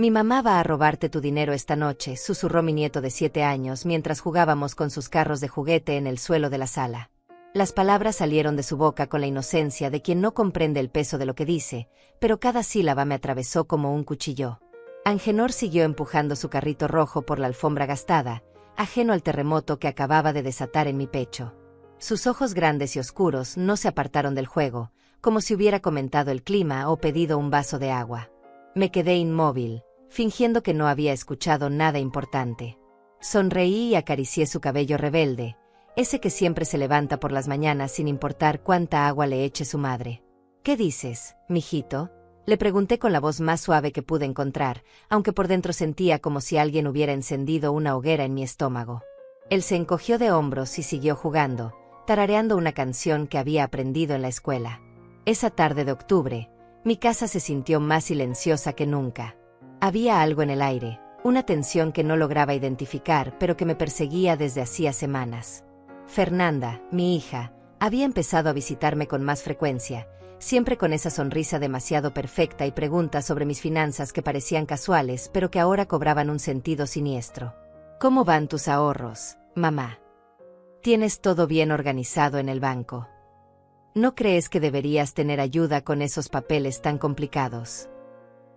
Mi mamá va a robarte tu dinero esta noche, susurró mi nieto de 7 años mientras jugábamos con sus carros de juguete en el suelo de la sala. Las palabras salieron de su boca con la inocencia de quien no comprende el peso de lo que dice, pero cada sílaba me atravesó como un cuchillo. Angenor siguió empujando su carrito rojo por la alfombra gastada, ajeno al terremoto que acababa de desatar en mi pecho. Sus ojos grandes y oscuros no se apartaron del juego, como si hubiera comentado el clima o pedido un vaso de agua. Me quedé inmóvil, fingiendo que no había escuchado nada importante. Sonreí y acaricié su cabello rebelde, ese que siempre se levanta por las mañanas sin importar cuánta agua le eche su madre. ¿Qué dices, mijito?, le pregunté con la voz más suave que pude encontrar, aunque por dentro sentía como si alguien hubiera encendido una hoguera en mi estómago. Él se encogió de hombros y siguió jugando, tarareando una canción que había aprendido en la escuela. Esa tarde de octubre, mi casa se sintió más silenciosa que nunca. Había algo en el aire, una tensión que no lograba identificar pero que me perseguía desde hacía semanas. Fernanda, mi hija, había empezado a visitarme con más frecuencia, siempre con esa sonrisa demasiado perfecta y preguntas sobre mis finanzas que parecían casuales pero que ahora cobraban un sentido siniestro. ¿Cómo van tus ahorros, mamá? ¿Tienes todo bien organizado en el banco? ¿No crees que deberías tener ayuda con esos papeles tan complicados?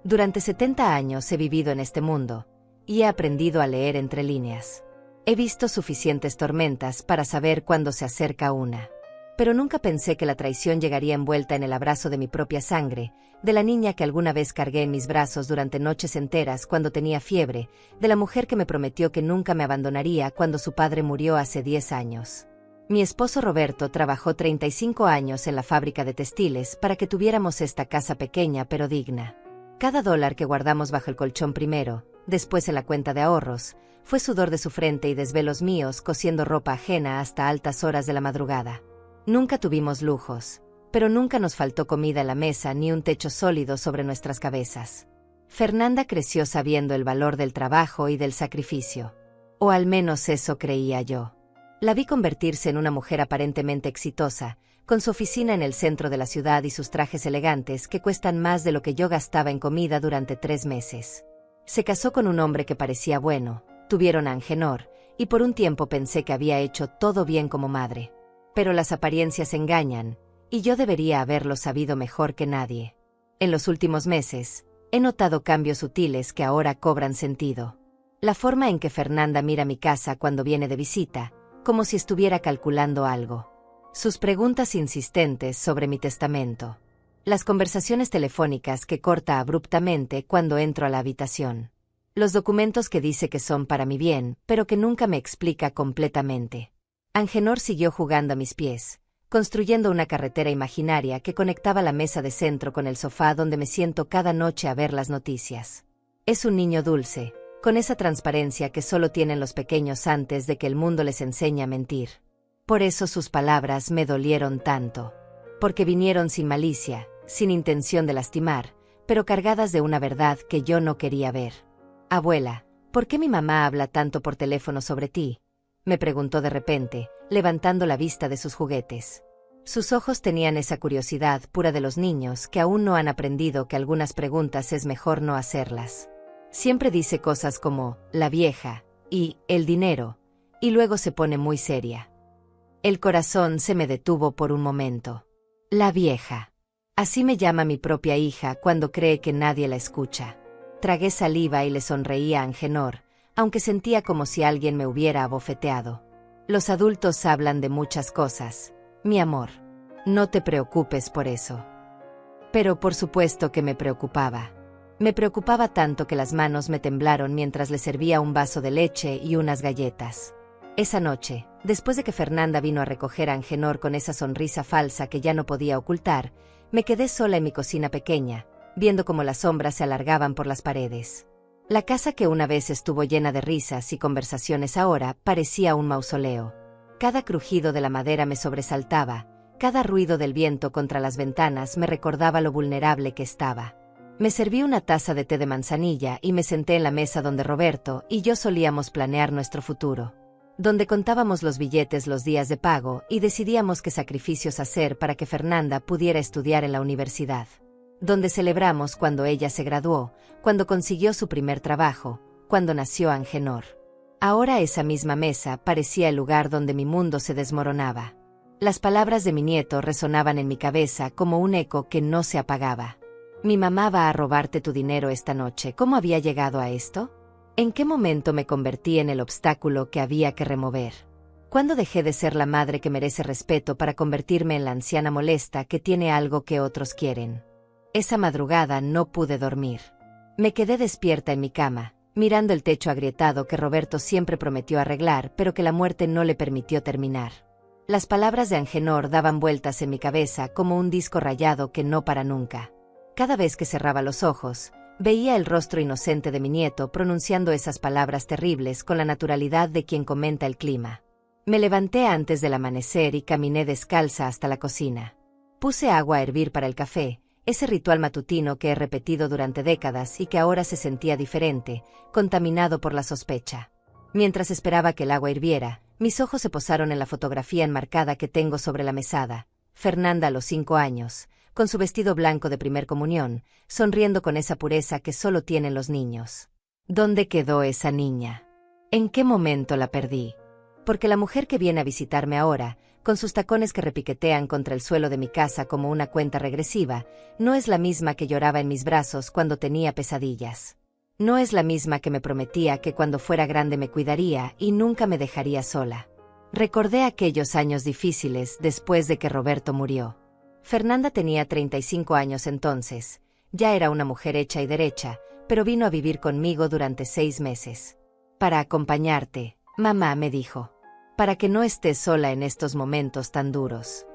Durante 70 años he vivido en este mundo, y he aprendido a leer entre líneas. He visto suficientes tormentas para saber cuándo se acerca una. Pero nunca pensé que la traición llegaría envuelta en el abrazo de mi propia sangre, de la niña que alguna vez cargué en mis brazos durante noches enteras cuando tenía fiebre, de la mujer que me prometió que nunca me abandonaría cuando su padre murió hace 10 años. Mi esposo Roberto trabajó 35 años en la fábrica de textiles para que tuviéramos esta casa pequeña pero digna. Cada dólar que guardamos bajo el colchón primero, después en la cuenta de ahorros, fue sudor de su frente y desvelos míos cosiendo ropa ajena hasta altas horas de la madrugada. Nunca tuvimos lujos, pero nunca nos faltó comida en la mesa ni un techo sólido sobre nuestras cabezas. Fernanda creció sabiendo el valor del trabajo y del sacrificio. O al menos eso creía yo. La vi convertirse en una mujer aparentemente exitosa, con su oficina en el centro de la ciudad y sus trajes elegantes que cuestan más de lo que yo gastaba en comida durante 3 meses. Se casó con un hombre que parecía bueno, tuvieron a Angenor, y por un tiempo pensé que había hecho todo bien como madre. Pero las apariencias engañan, y yo debería haberlo sabido mejor que nadie. En los últimos meses, he notado cambios sutiles que ahora cobran sentido. La forma en que Fernanda mira mi casa cuando viene de visita, como si estuviera calculando algo. Sus preguntas insistentes sobre mi testamento. Las conversaciones telefónicas que corta abruptamente cuando entro a la habitación. Los documentos que dice que son para mi bien, pero que nunca me explica completamente. Angenor siguió jugando a mis pies, construyendo una carretera imaginaria que conectaba la mesa de centro con el sofá donde me siento cada noche a ver las noticias. Es un niño dulce, con esa transparencia que solo tienen los pequeños antes de que el mundo les enseñe a mentir. Por eso sus palabras me dolieron tanto. Porque vinieron sin malicia, sin intención de lastimar, pero cargadas de una verdad que yo no quería ver. Abuela, ¿por qué mi mamá habla tanto por teléfono sobre ti?, me preguntó de repente, levantando la vista de sus juguetes. Sus ojos tenían esa curiosidad pura de los niños que aún no han aprendido que algunas preguntas es mejor no hacerlas. Siempre dice cosas como, la vieja, y, el dinero, y luego se pone muy seria. El corazón se me detuvo por un momento. La vieja. Así me llama mi propia hija cuando cree que nadie la escucha. Tragué saliva y le sonreí a Angenor, aunque sentía como si alguien me hubiera abofeteado. Los adultos hablan de muchas cosas, mi amor. No te preocupes por eso. Pero por supuesto que me preocupaba. Me preocupaba tanto que las manos me temblaron mientras le servía un vaso de leche y unas galletas. Esa noche, después de que Fernanda vino a recoger a Angenor con esa sonrisa falsa que ya no podía ocultar, me quedé sola en mi cocina pequeña, viendo cómo las sombras se alargaban por las paredes. La casa que una vez estuvo llena de risas y conversaciones ahora parecía un mausoleo. Cada crujido de la madera me sobresaltaba, cada ruido del viento contra las ventanas me recordaba lo vulnerable que estaba. Me serví una taza de té de manzanilla y me senté en la mesa donde Roberto y yo solíamos planear nuestro futuro. Donde contábamos los billetes los días de pago y decidíamos qué sacrificios hacer para que Fernanda pudiera estudiar en la universidad. donde celebramos cuando ella se graduó, cuando consiguió su primer trabajo, cuando nació Angenor. Ahora esa misma mesa parecía el lugar donde mi mundo se desmoronaba. Las palabras de mi nieto resonaban en mi cabeza como un eco que no se apagaba. Mi mamá va a robarte tu dinero esta noche. ¿Cómo había llegado a esto? ¿En qué momento me convertí en el obstáculo que había que remover? ¿Cuándo dejé de ser la madre que merece respeto para convertirme en la anciana molesta que tiene algo que otros quieren? Esa madrugada no pude dormir. Me quedé despierta en mi cama, mirando el techo agrietado que Roberto siempre prometió arreglar, pero que la muerte no le permitió terminar. Las palabras de Angenor daban vueltas en mi cabeza como un disco rayado que no para nunca. Cada vez que cerraba los ojos, veía el rostro inocente de mi nieto pronunciando esas palabras terribles con la naturalidad de quien comenta el clima. Me levanté antes del amanecer y caminé descalza hasta la cocina. Puse agua a hervir para el café, ese ritual matutino que he repetido durante décadas y que ahora se sentía diferente, contaminado por la sospecha. Mientras esperaba que el agua hirviera, mis ojos se posaron en la fotografía enmarcada que tengo sobre la mesada. Fernanda a los 5 años, con su vestido blanco de primer comunión, sonriendo con esa pureza que solo tienen los niños. ¿Dónde quedó esa niña? ¿En qué momento la perdí? Porque la mujer que viene a visitarme ahora, con sus tacones que repiquetean contra el suelo de mi casa como una cuenta regresiva, no es la misma que lloraba en mis brazos cuando tenía pesadillas. No es la misma que me prometía que cuando fuera grande me cuidaría y nunca me dejaría sola. Recordé aquellos años difíciles después de que Roberto murió. Fernanda tenía 35 años entonces, ya era una mujer hecha y derecha, pero vino a vivir conmigo durante 6 meses. Para acompañarte, mamá me dijo. Para que no estés sola en estos momentos tan duros.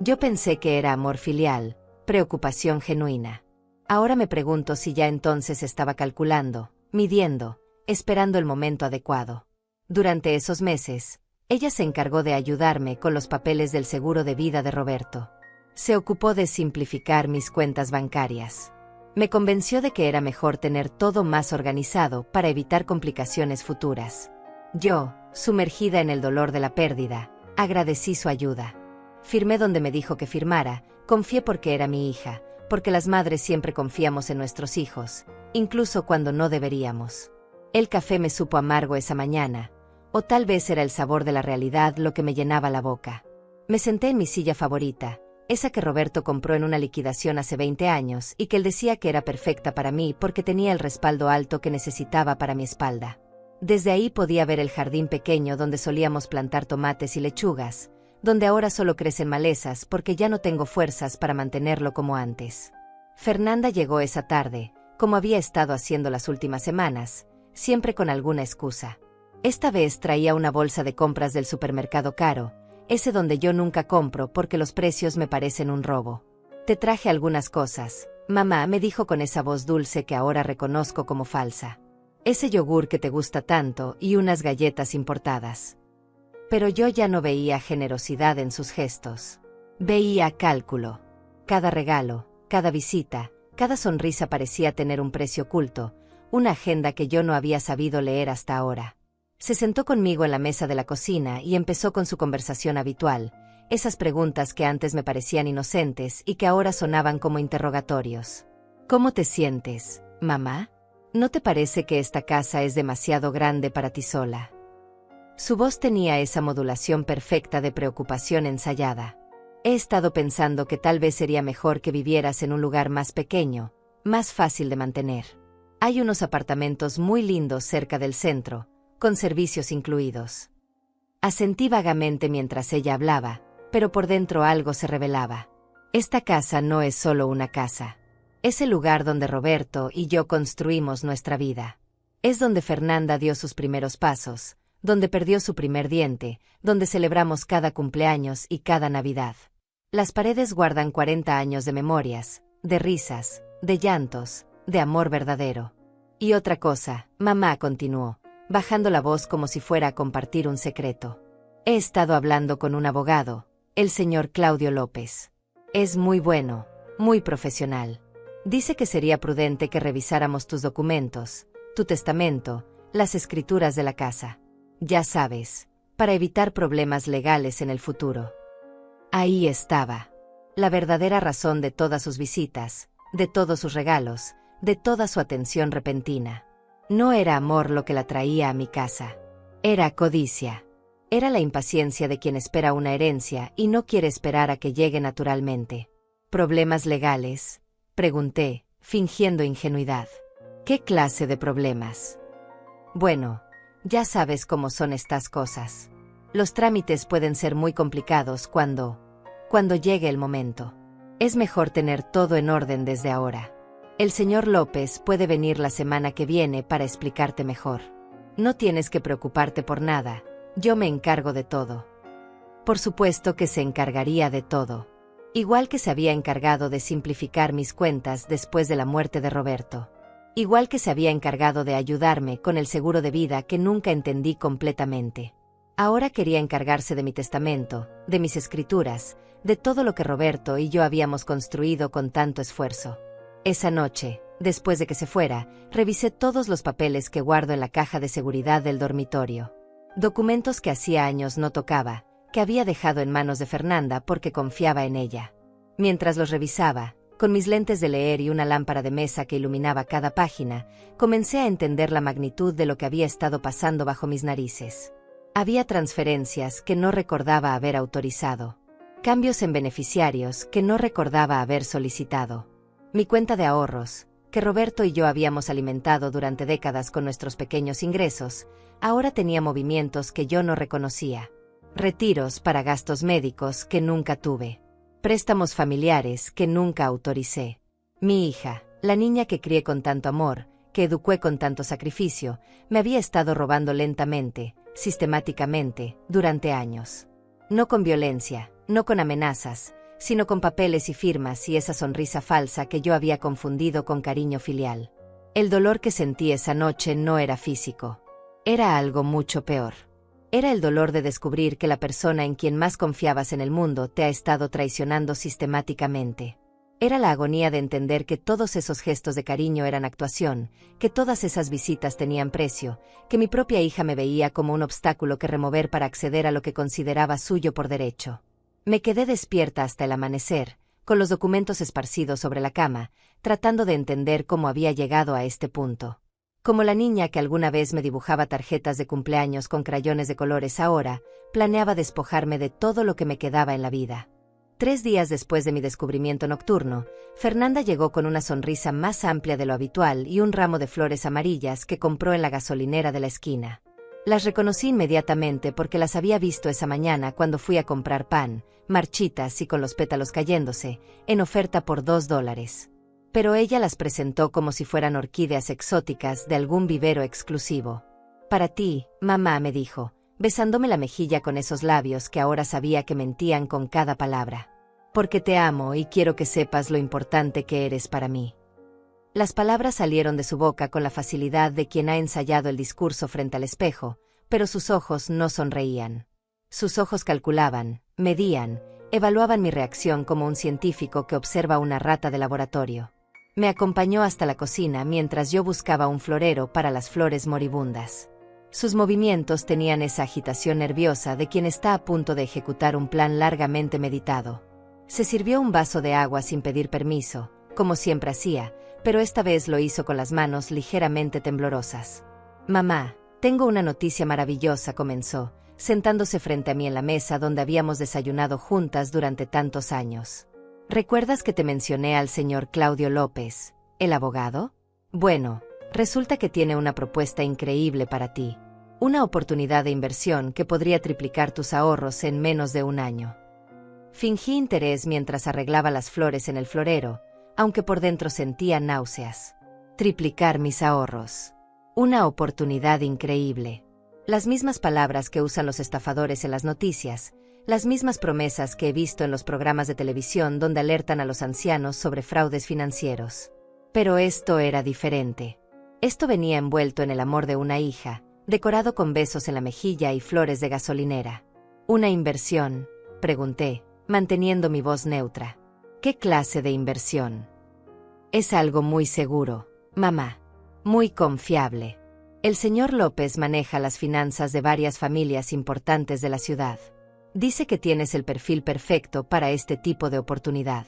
Yo pensé que era amor filial, preocupación genuina. Ahora me pregunto si ya entonces estaba calculando, midiendo, esperando el momento adecuado. Durante esos meses, ella se encargó de ayudarme con los papeles del seguro de vida de Roberto. Se ocupó de simplificar mis cuentas bancarias. Me convenció de que era mejor tener todo más organizado para evitar complicaciones futuras. Yo, sumergida en el dolor de la pérdida, agradecí su ayuda. Firmé donde me dijo que firmara, confié porque era mi hija, porque las madres siempre confiamos en nuestros hijos, incluso cuando no deberíamos. El café me supo amargo esa mañana, o tal vez era el sabor de la realidad lo que me llenaba la boca. Me senté en mi silla favorita, esa que Roberto compró en una liquidación hace 20 años y que él decía que era perfecta para mí porque tenía el respaldo alto que necesitaba para mi espalda. Desde ahí podía ver el jardín pequeño donde solíamos plantar tomates y lechugas, donde ahora solo crecen malezas porque ya no tengo fuerzas para mantenerlo como antes. Fernanda llegó esa tarde, como había estado haciendo las últimas semanas, siempre con alguna excusa. Esta vez traía una bolsa de compras del supermercado caro, ese donde yo nunca compro porque los precios me parecen un robo. Te traje algunas cosas, mamá me dijo con esa voz dulce que ahora reconozco como falsa. Ese yogur que te gusta tanto y unas galletas importadas. Pero yo ya no veía generosidad en sus gestos. Veía cálculo. Cada regalo, cada visita, cada sonrisa parecía tener un precio oculto, una agenda que yo no había sabido leer hasta ahora. Se sentó conmigo en la mesa de la cocina y empezó con su conversación habitual, esas preguntas que antes me parecían inocentes y que ahora sonaban como interrogatorios. ¿Cómo te sientes, mamá? ¿No te parece que esta casa es demasiado grande para ti sola? Su voz tenía esa modulación perfecta de preocupación ensayada. He estado pensando que tal vez sería mejor que vivieras en un lugar más pequeño, más fácil de mantener. Hay unos apartamentos muy lindos cerca del centro, con servicios incluidos. Asentí vagamente mientras ella hablaba, pero por dentro algo se revelaba. Esta casa no es solo una casa. Es el lugar donde Roberto y yo construimos nuestra vida. Es donde Fernanda dio sus primeros pasos, donde perdió su primer diente, donde celebramos cada cumpleaños y cada Navidad. Las paredes guardan 40 años de memorias, de risas, de llantos, de amor verdadero. Y otra cosa, mamá continuó, bajando la voz como si fuera a compartir un secreto. He estado hablando con un abogado, el señor Claudio López. Es muy bueno, muy profesional. Dice que sería prudente que revisáramos tus documentos, tu testamento, las escrituras de la casa. Ya sabes, para evitar problemas legales en el futuro. Ahí estaba. La verdadera razón de todas sus visitas, de todos sus regalos, de toda su atención repentina. No era amor lo que la traía a mi casa. Era codicia. Era la impaciencia de quien espera una herencia y no quiere esperar a que llegue naturalmente. ¿Problemas legales?, pregunté, fingiendo ingenuidad. ¿Qué clase de problemas? Bueno, ya sabes cómo son estas cosas. Los trámites pueden ser muy complicados cuando llegue el momento. Es mejor tener todo en orden desde ahora. El señor López puede venir la semana que viene para explicarte mejor. No tienes que preocuparte por nada, yo me encargo de todo. Por supuesto que se encargaría de todo. Igual que se había encargado de simplificar mis cuentas después de la muerte de Roberto. Igual que se había encargado de ayudarme con el seguro de vida que nunca entendí completamente. Ahora quería encargarse de mi testamento, de mis escrituras, de todo lo que Roberto y yo habíamos construido con tanto esfuerzo. Esa noche, después de que se fuera, revisé todos los papeles que guardo en la caja de seguridad del dormitorio. Documentos que hacía años no tocaba, que había dejado en manos de Fernanda porque confiaba en ella. Mientras los revisaba, con mis lentes de leer y una lámpara de mesa que iluminaba cada página, comencé a entender la magnitud de lo que había estado pasando bajo mis narices. Había transferencias que no recordaba haber autorizado. Cambios en beneficiarios que no recordaba haber solicitado. Mi cuenta de ahorros, que Roberto y yo habíamos alimentado durante décadas con nuestros pequeños ingresos, ahora tenía movimientos que yo no reconocía. Retiros para gastos médicos que nunca tuve. Préstamos familiares que nunca autoricé. Mi hija, la niña que crié con tanto amor, que eduqué con tanto sacrificio, me había estado robando lentamente, sistemáticamente, durante años. No con violencia, no con amenazas, sino con papeles y firmas y esa sonrisa falsa que yo había confundido con cariño filial. El dolor que sentí esa noche no era físico. Era algo mucho peor. Era el dolor de descubrir que la persona en quien más confiabas en el mundo te ha estado traicionando sistemáticamente. Era la agonía de entender que todos esos gestos de cariño eran actuación, que todas esas visitas tenían precio, que mi propia hija me veía como un obstáculo que remover para acceder a lo que consideraba suyo por derecho. Me quedé despierta hasta el amanecer, con los documentos esparcidos sobre la cama, tratando de entender cómo había llegado a este punto. Como la niña que alguna vez me dibujaba tarjetas de cumpleaños con crayones de colores ahora, planeaba despojarme de todo lo que me quedaba en la vida. 3 días después de mi descubrimiento nocturno, Fernanda llegó con una sonrisa más amplia de lo habitual y un ramo de flores amarillas que compró en la gasolinera de la esquina. Las reconocí inmediatamente porque las había visto esa mañana cuando fui a comprar pan, marchitas y con los pétalos cayéndose, en oferta por $2. Pero ella las presentó como si fueran orquídeas exóticas de algún vivero exclusivo. Para ti, mamá, me dijo, besándome la mejilla con esos labios que ahora sabía que mentían con cada palabra. Porque te amo y quiero que sepas lo importante que eres para mí. Las palabras salieron de su boca con la facilidad de quien ha ensayado el discurso frente al espejo, pero sus ojos no sonreían. Sus ojos calculaban, medían, evaluaban mi reacción como un científico que observa una rata de laboratorio. Me acompañó hasta la cocina mientras yo buscaba un florero para las flores moribundas. Sus movimientos tenían esa agitación nerviosa de quien está a punto de ejecutar un plan largamente meditado. Se sirvió un vaso de agua sin pedir permiso, como siempre hacía, pero esta vez lo hizo con las manos ligeramente temblorosas. Mamá, tengo una noticia maravillosa, comenzó, sentándose frente a mí en la mesa donde habíamos desayunado juntas durante tantos años. ¿Recuerdas que te mencioné al señor Claudio López, el abogado? Bueno, resulta que tiene una propuesta increíble para ti. Una oportunidad de inversión que podría triplicar tus ahorros en menos de un año. Fingí interés mientras arreglaba las flores en el florero, aunque por dentro sentía náuseas. Triplicar mis ahorros. Una oportunidad increíble. Las mismas palabras que usan los estafadores en las noticias, las mismas promesas que he visto en los programas de televisión donde alertan a los ancianos sobre fraudes financieros. Pero esto era diferente. Esto venía envuelto en el amor de una hija, decorado con besos en la mejilla y flores de gasolinera. ¿Una inversión?, pregunté, manteniendo mi voz neutra. ¿Qué clase de inversión? Es algo muy seguro, mamá. Muy confiable. El señor López maneja las finanzas de varias familias importantes de la ciudad. Dice que tienes el perfil perfecto para este tipo de oportunidad.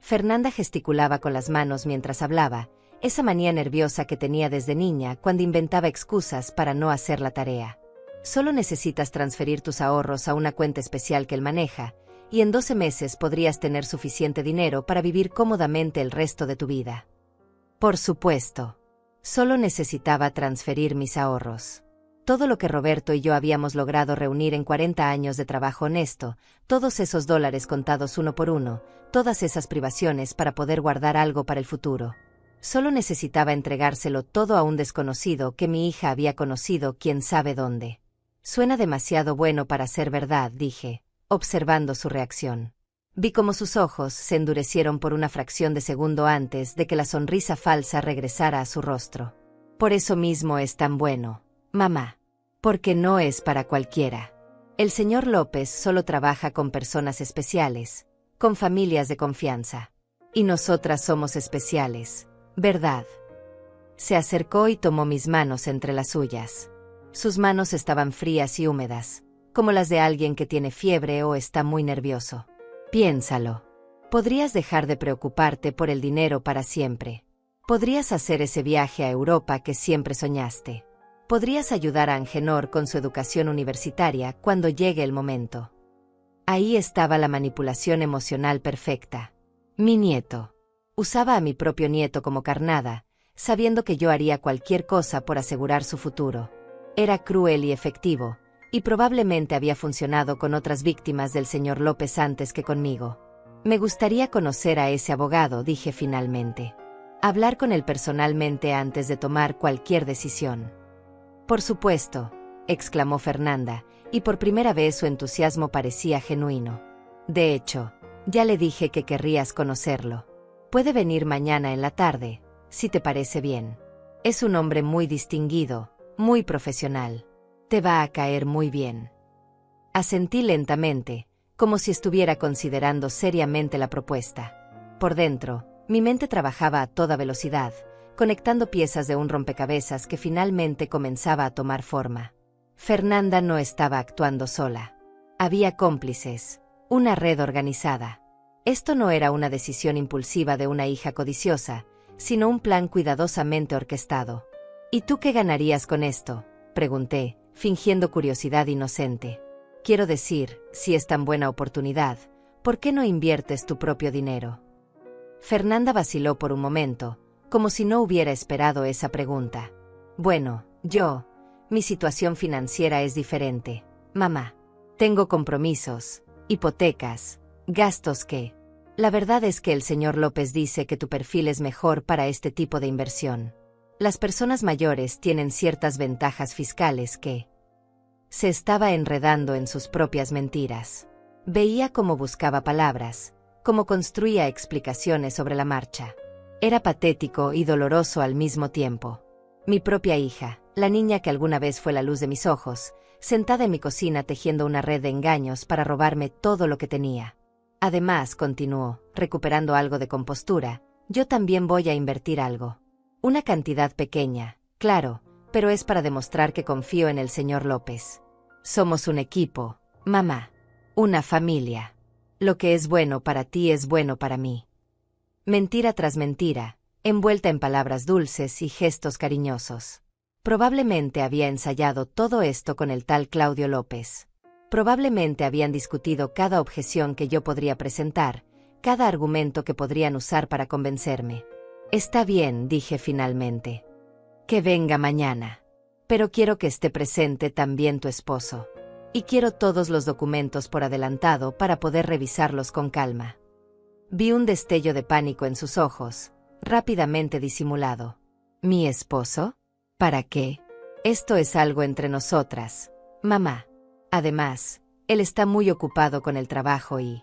Fernanda gesticulaba con las manos mientras hablaba, esa manía nerviosa que tenía desde niña cuando inventaba excusas para no hacer la tarea. Solo necesitas transferir tus ahorros a una cuenta especial que él maneja, y en 12 meses podrías tener suficiente dinero para vivir cómodamente el resto de tu vida. Por supuesto. Solo necesitaba transferir mis ahorros. Todo lo que Roberto y yo habíamos logrado reunir en 40 años de trabajo honesto, todos esos dólares contados uno por uno, todas esas privaciones para poder guardar algo para el futuro. Solo necesitaba entregárselo todo a un desconocido que mi hija había conocido quién sabe dónde. Suena demasiado bueno para ser verdad, dije, observando su reacción. Vi cómo sus ojos se endurecieron por una fracción de segundo antes de que la sonrisa falsa regresara a su rostro. Por eso mismo es tan bueno, mamá. Porque no es para cualquiera. El señor López solo trabaja con personas especiales, con familias de confianza. Y nosotras somos especiales, ¿verdad? Se acercó y tomó mis manos entre las suyas. Sus manos estaban frías y húmedas, como las de alguien que tiene fiebre o está muy nervioso. Piénsalo. Podrías dejar de preocuparte por el dinero para siempre. Podrías hacer ese viaje a Europa que siempre soñaste. Podrías ayudar a Angenor con su educación universitaria cuando llegue el momento. Ahí estaba la manipulación emocional perfecta. Mi nieto. Usaba a mi propio nieto como carnada, sabiendo que yo haría cualquier cosa por asegurar su futuro. Era cruel y efectivo, y probablemente había funcionado con otras víctimas del señor López antes que conmigo. Me gustaría conocer a ese abogado, dije finalmente. Hablar con él personalmente antes de tomar cualquier decisión. Por supuesto, exclamó Fernanda, y por primera vez su entusiasmo parecía genuino. De hecho, ya le dije que querrías conocerlo. Puede venir mañana en la tarde, si te parece bien. Es un hombre muy distinguido, muy profesional. Te va a caer muy bien. Asentí lentamente, como si estuviera considerando seriamente la propuesta. Por dentro, mi mente trabajaba a toda velocidad, conectando piezas de un rompecabezas que finalmente comenzaba a tomar forma. Fernanda no estaba actuando sola. Había cómplices, una red organizada. Esto no era una decisión impulsiva de una hija codiciosa, sino un plan cuidadosamente orquestado. ¿Y tú qué ganarías con esto?, pregunté, fingiendo curiosidad inocente. Quiero decir, si es tan buena oportunidad, ¿por qué no inviertes tu propio dinero? Fernanda vaciló por un momento, como si no hubiera esperado esa pregunta. Bueno, mi situación financiera es diferente, mamá. Tengo compromisos, hipotecas, gastos que... La verdad es que el señor López dice que tu perfil es mejor para este tipo de inversión. Las personas mayores tienen ciertas ventajas fiscales que... Se estaba enredando en sus propias mentiras. Veía cómo buscaba palabras, cómo construía explicaciones sobre la marcha. Era patético y doloroso al mismo tiempo. Mi propia hija, la niña que alguna vez fue la luz de mis ojos, sentada en mi cocina tejiendo una red de engaños para robarme todo lo que tenía. Además, continuó, recuperando algo de compostura, yo también voy a invertir algo. Una cantidad pequeña, claro, pero es para demostrar que confío en el señor López. Somos un equipo, mamá. Una familia. Lo que es bueno para ti es bueno para mí. Mentira tras mentira, envuelta en palabras dulces y gestos cariñosos. Probablemente había ensayado todo esto con el tal Claudio López. Probablemente habían discutido cada objeción que yo podría presentar, cada argumento que podrían usar para convencerme. Está bien, dije finalmente. Que venga mañana. Pero quiero que esté presente también tu esposo. Y quiero todos los documentos por adelantado para poder revisarlos con calma. Vi un destello de pánico en sus ojos, rápidamente disimulado. ¿Mi esposo? ¿Para qué? Esto es algo entre nosotras, mamá. Además, él está muy ocupado con el trabajo y...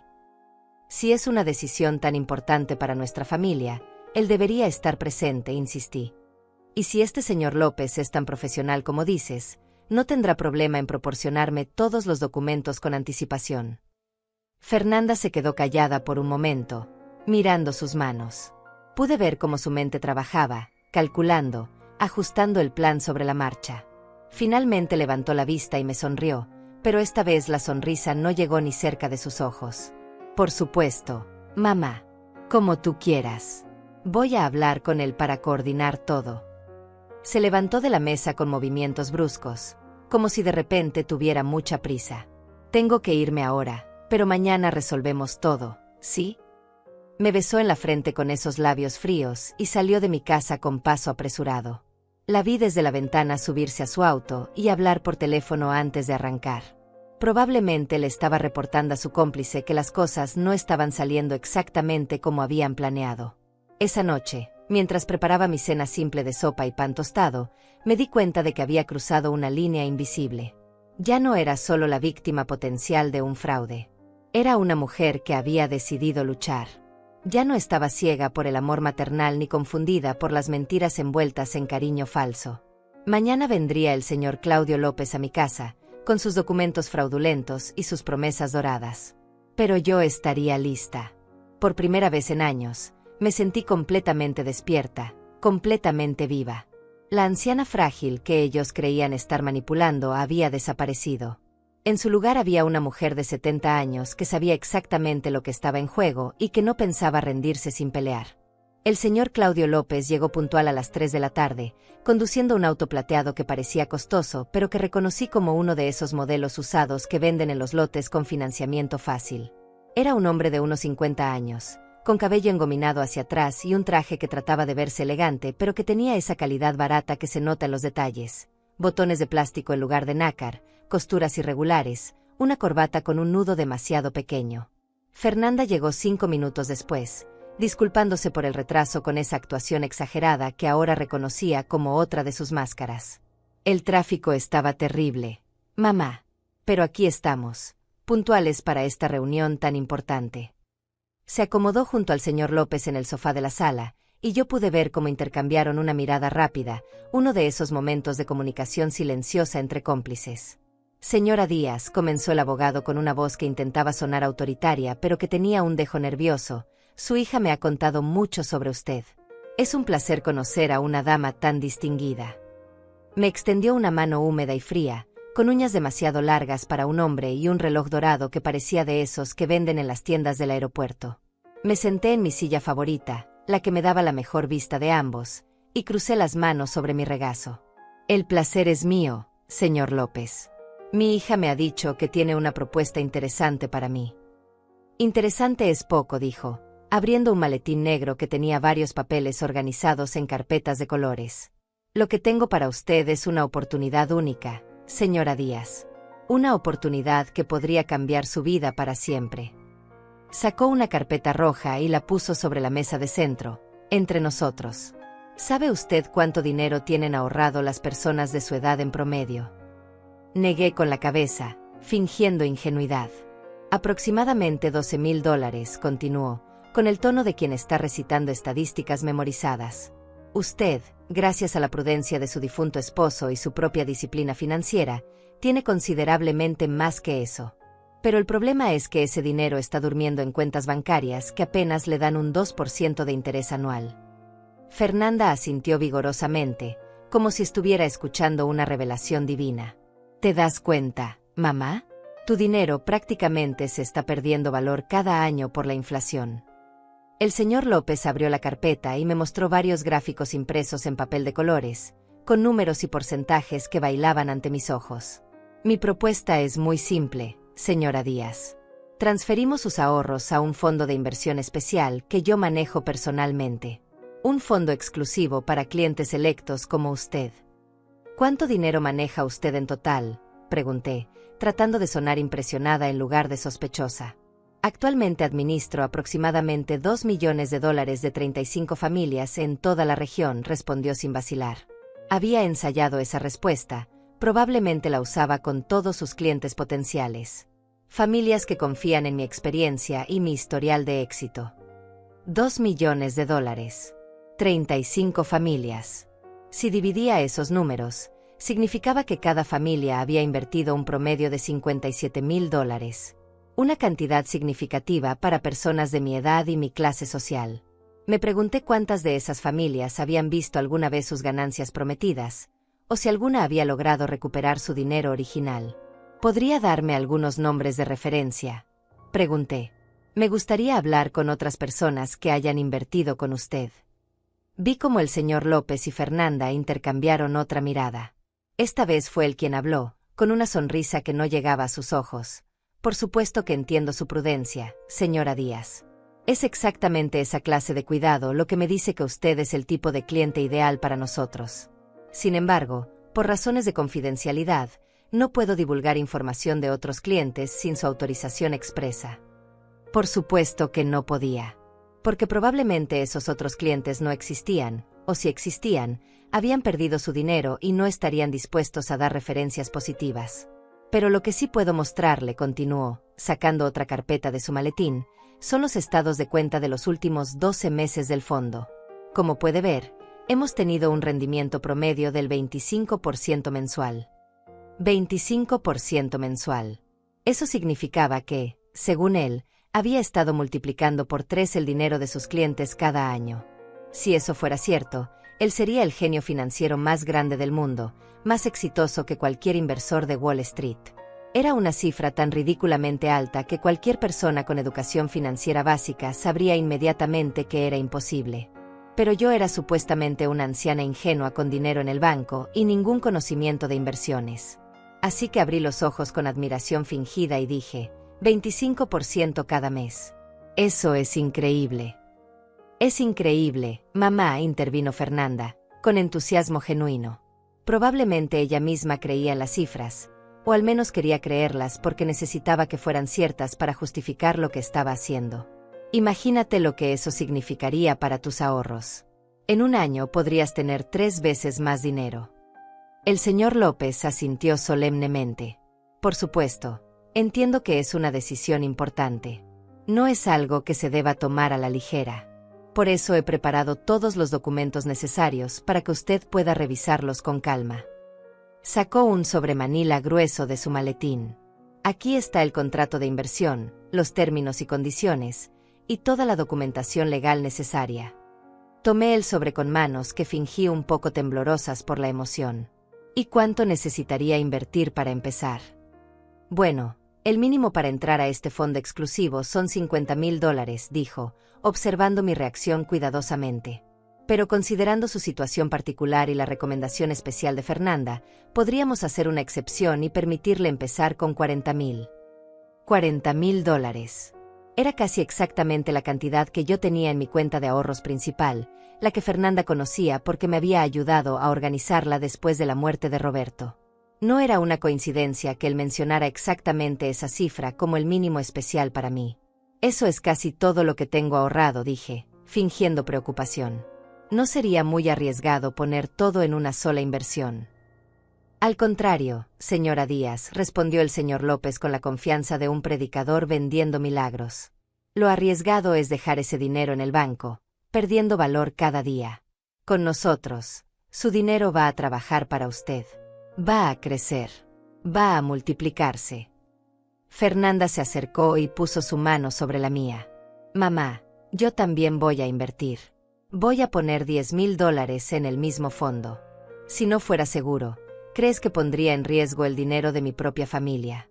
Si es una decisión tan importante para nuestra familia, él debería estar presente, insistí. Y si este señor López es tan profesional como dices, no tendrá problema en proporcionarme todos los documentos con anticipación. Fernanda se quedó callada por un momento, mirando sus manos. Pude ver cómo su mente trabajaba, calculando, ajustando el plan sobre la marcha. Finalmente levantó la vista y me sonrió, pero esta vez la sonrisa no llegó ni cerca de sus ojos. Por supuesto, mamá. Como tú quieras. Voy a hablar con él para coordinar todo. Se levantó de la mesa con movimientos bruscos, como si de repente tuviera mucha prisa. Tengo que irme ahora, pero mañana resolvemos todo, ¿sí? Me besó en la frente con esos labios fríos y salió de mi casa con paso apresurado. La vi desde la ventana subirse a su auto y hablar por teléfono antes de arrancar. Probablemente le estaba reportando a su cómplice que las cosas no estaban saliendo exactamente como habían planeado. Esa noche, mientras preparaba mi cena simple de sopa y pan tostado, me di cuenta de que había cruzado una línea invisible. Ya no era solo la víctima potencial de un fraude. Era una mujer que había decidido luchar. Ya no estaba ciega por el amor maternal ni confundida por las mentiras envueltas en cariño falso. Mañana vendría el señor Claudio López a mi casa, con sus documentos fraudulentos y sus promesas doradas. Pero yo estaría lista. Por primera vez en años, me sentí completamente despierta, completamente viva. La anciana frágil que ellos creían estar manipulando había desaparecido. En su lugar había una mujer de 70 años que sabía exactamente lo que estaba en juego y que no pensaba rendirse sin pelear. El señor Claudio López llegó puntual a las 3 de la tarde, conduciendo un auto plateado que parecía costoso, pero que reconocí como uno de esos modelos usados que venden en los lotes con financiamiento fácil. Era un hombre de unos 50 años, con cabello engominado hacia atrás y un traje que trataba de verse elegante pero que tenía esa calidad barata que se nota en los detalles. Botones de plástico en lugar de nácar, costuras irregulares, una corbata con un nudo demasiado pequeño. Fernanda llegó 5 minutos después, disculpándose por el retraso con esa actuación exagerada que ahora reconocía como otra de sus máscaras. El tráfico estaba terrible, mamá. Pero aquí estamos, puntuales para esta reunión tan importante. Se acomodó junto al señor López en el sofá de la sala, y yo pude ver cómo intercambiaron una mirada rápida, uno de esos momentos de comunicación silenciosa entre cómplices. Señora Díaz, comenzó el abogado con una voz que intentaba sonar autoritaria pero que tenía un dejo nervioso, su hija me ha contado mucho sobre usted. Es un placer conocer a una dama tan distinguida. Me extendió una mano húmeda y fría, con uñas demasiado largas para un hombre y un reloj dorado que parecía de esos que venden en las tiendas del aeropuerto. Me senté en mi silla favorita, la que me daba la mejor vista de ambos, y crucé las manos sobre mi regazo. El placer es mío, señor López. Mi hija me ha dicho que tiene una propuesta interesante para mí. Interesante es poco, dijo, abriendo un maletín negro que tenía varios papeles organizados en carpetas de colores. Lo que tengo para usted es una oportunidad única, señora Díaz. Una oportunidad que podría cambiar su vida para siempre. Sacó una carpeta roja y la puso sobre la mesa de centro, entre nosotros. ¿Sabe usted cuánto dinero tienen ahorrado las personas de su edad en promedio? Negué con la cabeza, fingiendo ingenuidad. Aproximadamente $12,000, continuó, con el tono de quien está recitando estadísticas memorizadas. Usted, gracias a la prudencia de su difunto esposo y su propia disciplina financiera, tiene considerablemente más que eso. Pero el problema es que ese dinero está durmiendo en cuentas bancarias que apenas le dan un 2% de interés anual. Fernanda asintió vigorosamente, como si estuviera escuchando una revelación divina. ¿Te das cuenta, mamá? Tu dinero prácticamente se está perdiendo valor cada año por la inflación. El señor López abrió la carpeta y me mostró varios gráficos impresos en papel de colores, con números y porcentajes que bailaban ante mis ojos. Mi propuesta es muy simple, señora Díaz. Transferimos sus ahorros a un fondo de inversión especial que yo manejo personalmente. Un fondo exclusivo para clientes selectos como usted. ¿Cuánto dinero maneja usted en total?, pregunté, tratando de sonar impresionada en lugar de sospechosa. Actualmente administro aproximadamente $2 millones de 35 familias en toda la región, respondió sin vacilar. Había ensayado esa respuesta, probablemente la usaba con todos sus clientes potenciales. Familias que confían en mi experiencia y mi historial de éxito. $2 millones. 35 familias. Si dividía esos números, significaba que cada familia había invertido un promedio de $57,000. Una cantidad significativa para personas de mi edad y mi clase social. Me pregunté cuántas de esas familias habían visto alguna vez sus ganancias prometidas, o si alguna había logrado recuperar su dinero original. ¿Podría darme algunos nombres de referencia?, pregunté. Me gustaría hablar con otras personas que hayan invertido con usted. Vi cómo el señor López y Fernanda intercambiaron otra mirada. Esta vez fue él quien habló, con una sonrisa que no llegaba a sus ojos. Por supuesto que entiendo su prudencia, señora Díaz. Es exactamente esa clase de cuidado lo que me dice que usted es el tipo de cliente ideal para nosotros. Sin embargo, por razones de confidencialidad, no puedo divulgar información de otros clientes sin su autorización expresa. Por supuesto que no podía. Porque probablemente esos otros clientes no existían, o si existían, habían perdido su dinero y no estarían dispuestos a dar referencias positivas. Pero lo que sí puedo mostrarle, continuó, sacando otra carpeta de su maletín, son los estados de cuenta de los últimos 12 meses del fondo. Como puede ver, hemos tenido un rendimiento promedio del 25% mensual. 25% mensual. Eso significaba que, según él, había estado multiplicando por 3 el dinero de sus clientes cada año. Si eso fuera cierto, él sería el genio financiero más grande del mundo, más exitoso que cualquier inversor de Wall Street. Era una cifra tan ridículamente alta que cualquier persona con educación financiera básica sabría inmediatamente que era imposible. Pero yo era supuestamente una anciana ingenua con dinero en el banco y ningún conocimiento de inversiones. Así que abrí los ojos con admiración fingida y dije, 25% cada mes. Eso es increíble. Es increíble, mamá, intervino Fernanda, con entusiasmo genuino. Probablemente ella misma creía en las cifras, o al menos quería creerlas porque necesitaba que fueran ciertas para justificar lo que estaba haciendo. Imagínate lo que eso significaría para tus ahorros. En un año podrías tener 3 veces más dinero. El señor López asintió solemnemente. Por supuesto, entiendo que es una decisión importante. No es algo que se deba tomar a la ligera. Por eso he preparado todos los documentos necesarios para que usted pueda revisarlos con calma. Sacó un sobremanila grueso de su maletín. Aquí está el contrato de inversión, los términos y condiciones, y toda la documentación legal necesaria. Tomé el sobre con manos que fingí un poco temblorosas por la emoción. ¿Y cuánto necesitaría invertir para empezar? Bueno, el mínimo para entrar a este fondo exclusivo son $50,000, dijo, observando mi reacción cuidadosamente. Pero considerando su situación particular y la recomendación especial de Fernanda, podríamos hacer una excepción y permitirle empezar con $40,000. $40,000. Era casi exactamente la cantidad que yo tenía en mi cuenta de ahorros principal, la que Fernanda conocía porque me había ayudado a organizarla después de la muerte de Roberto. No era una coincidencia que él mencionara exactamente esa cifra como el mínimo especial para mí. Eso es casi todo lo que tengo ahorrado, dije, fingiendo preocupación. No sería muy arriesgado poner todo en una sola inversión. Al contrario, señora Díaz, respondió el señor López con la confianza de un predicador vendiendo milagros. Lo arriesgado es dejar ese dinero en el banco, perdiendo valor cada día. Con nosotros, su dinero va a trabajar para usted. Va a crecer. Va a multiplicarse. Fernanda se acercó y puso su mano sobre la mía. Mamá, yo también voy a invertir. Voy a poner $10,000 en el mismo fondo. Si no fuera seguro, ¿crees que pondría en riesgo el dinero de mi propia familia?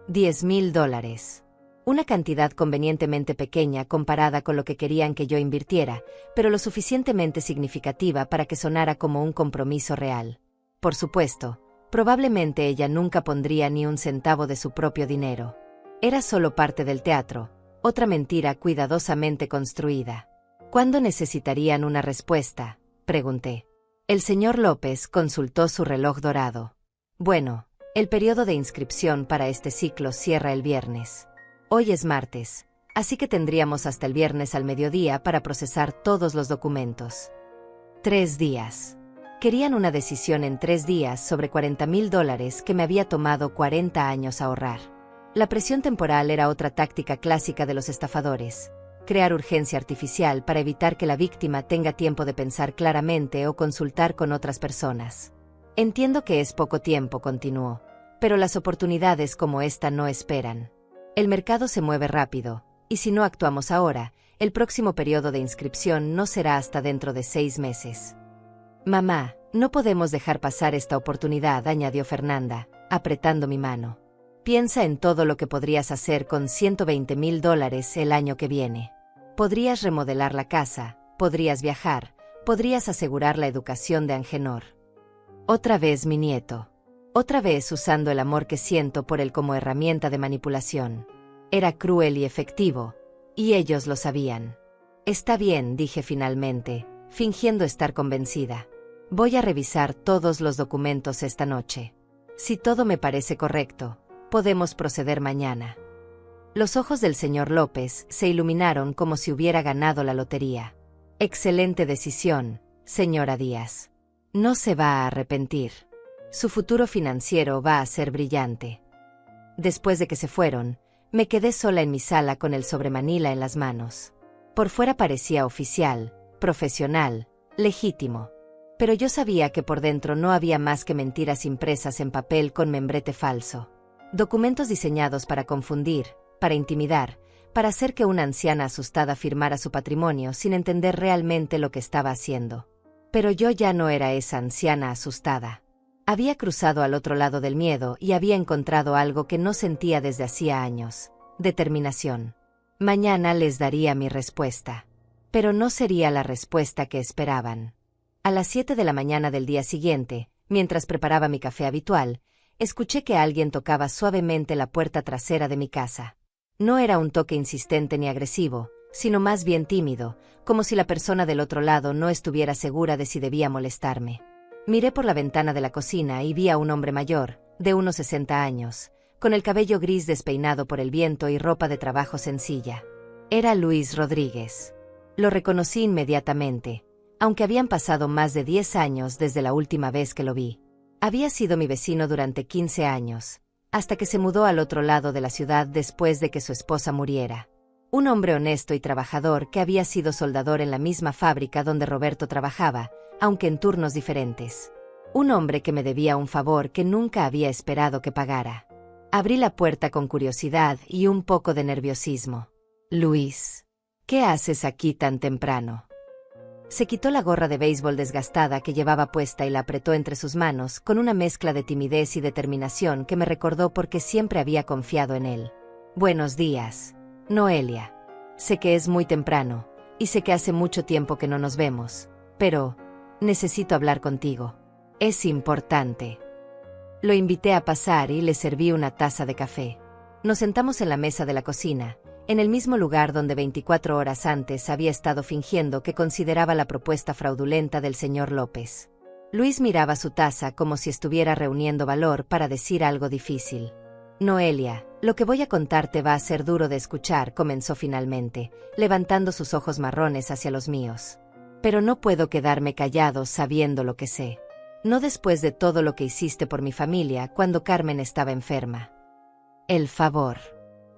$10,000. Una cantidad convenientemente pequeña comparada con lo que querían que yo invirtiera, pero lo suficientemente significativa para que sonara como un compromiso real. Por supuesto, probablemente ella nunca pondría ni un centavo de su propio dinero. Era solo parte del teatro, otra mentira cuidadosamente construida. ¿Cuándo necesitarían una respuesta?, pregunté. El señor López consultó su reloj dorado. Bueno, el periodo de inscripción para este ciclo cierra el viernes. Hoy es martes, así que tendríamos hasta el viernes al mediodía para procesar todos los documentos. 3 días. Querían una decisión en 3 días sobre $40,000 que me había tomado 40 años ahorrar. La presión temporal era otra táctica clásica de los estafadores. Crear urgencia artificial para evitar que la víctima tenga tiempo de pensar claramente o consultar con otras personas. Entiendo que es poco tiempo, continuó, pero las oportunidades como esta no esperan. El mercado se mueve rápido, y si no actuamos ahora, el próximo periodo de inscripción no será hasta dentro de 6 meses. Mamá, no podemos dejar pasar esta oportunidad, añadió Fernanda, apretando mi mano. Piensa en todo lo que podrías hacer con $120,000 el año que viene. Podrías remodelar la casa, podrías viajar, podrías asegurar la educación de Angenor. Otra vez mi nieto. Otra vez usando el amor que siento por él como herramienta de manipulación. Era cruel y efectivo, y ellos lo sabían. Está bien, dije finalmente, fingiendo estar convencida. Voy a revisar todos los documentos esta noche. Si todo me parece correcto, podemos proceder mañana. Los ojos del señor López se iluminaron como si hubiera ganado la lotería. Excelente decisión, señora Díaz. No se va a arrepentir. Su futuro financiero va a ser brillante. Después de que se fueron, me quedé sola en mi sala con el sobremanila en las manos. Por fuera parecía oficial, profesional, legítimo. Pero yo sabía que por dentro no había más que mentiras impresas en papel con membrete falso. Documentos diseñados para confundir, para intimidar, para hacer que una anciana asustada firmara su patrimonio sin entender realmente lo que estaba haciendo. Pero yo ya no era esa anciana asustada. Había cruzado al otro lado del miedo y había encontrado algo que no sentía desde hacía años: determinación. Mañana les daría mi respuesta. Pero no sería la respuesta que esperaban. A las 7 de la mañana del día siguiente, mientras preparaba mi café habitual, escuché que alguien tocaba suavemente la puerta trasera de mi casa. No era un toque insistente ni agresivo, sino más bien tímido, como si la persona del otro lado no estuviera segura de si debía molestarme. Miré por la ventana de la cocina y vi a un hombre mayor, de unos 60 años, con el cabello gris despeinado por el viento y ropa de trabajo sencilla. Era Luis Rodríguez. Lo reconocí inmediatamente, aunque habían pasado más de 10 años desde la última vez que lo vi. Había sido mi vecino durante 15 años, hasta que se mudó al otro lado de la ciudad después de que su esposa muriera. Un hombre honesto y trabajador que había sido soldador en la misma fábrica donde Roberto trabajaba, aunque en turnos diferentes. Un hombre que me debía un favor que nunca había esperado que pagara. Abrí la puerta con curiosidad y un poco de nerviosismo. Luis, ¿qué haces aquí tan temprano? Se quitó la gorra de béisbol desgastada que llevaba puesta y la apretó entre sus manos con una mezcla de timidez y determinación que me recordó porque siempre había confiado en él. Buenos días, Noelia. Sé que es muy temprano, y sé que hace mucho tiempo que no nos vemos, pero necesito hablar contigo. Es importante. Lo invité a pasar y le serví una taza de café. Nos sentamos en la mesa de la cocina, en el mismo lugar donde 24 horas antes había estado fingiendo que consideraba la propuesta fraudulenta del señor López. Luis miraba su taza como si estuviera reuniendo valor para decir algo difícil. Noelia, lo que voy a contarte va a ser duro de escuchar, comenzó finalmente, levantando sus ojos marrones hacia los míos. Pero no puedo quedarme callado sabiendo lo que sé. No después de todo lo que hiciste por mi familia cuando Carmen estaba enferma. El favor.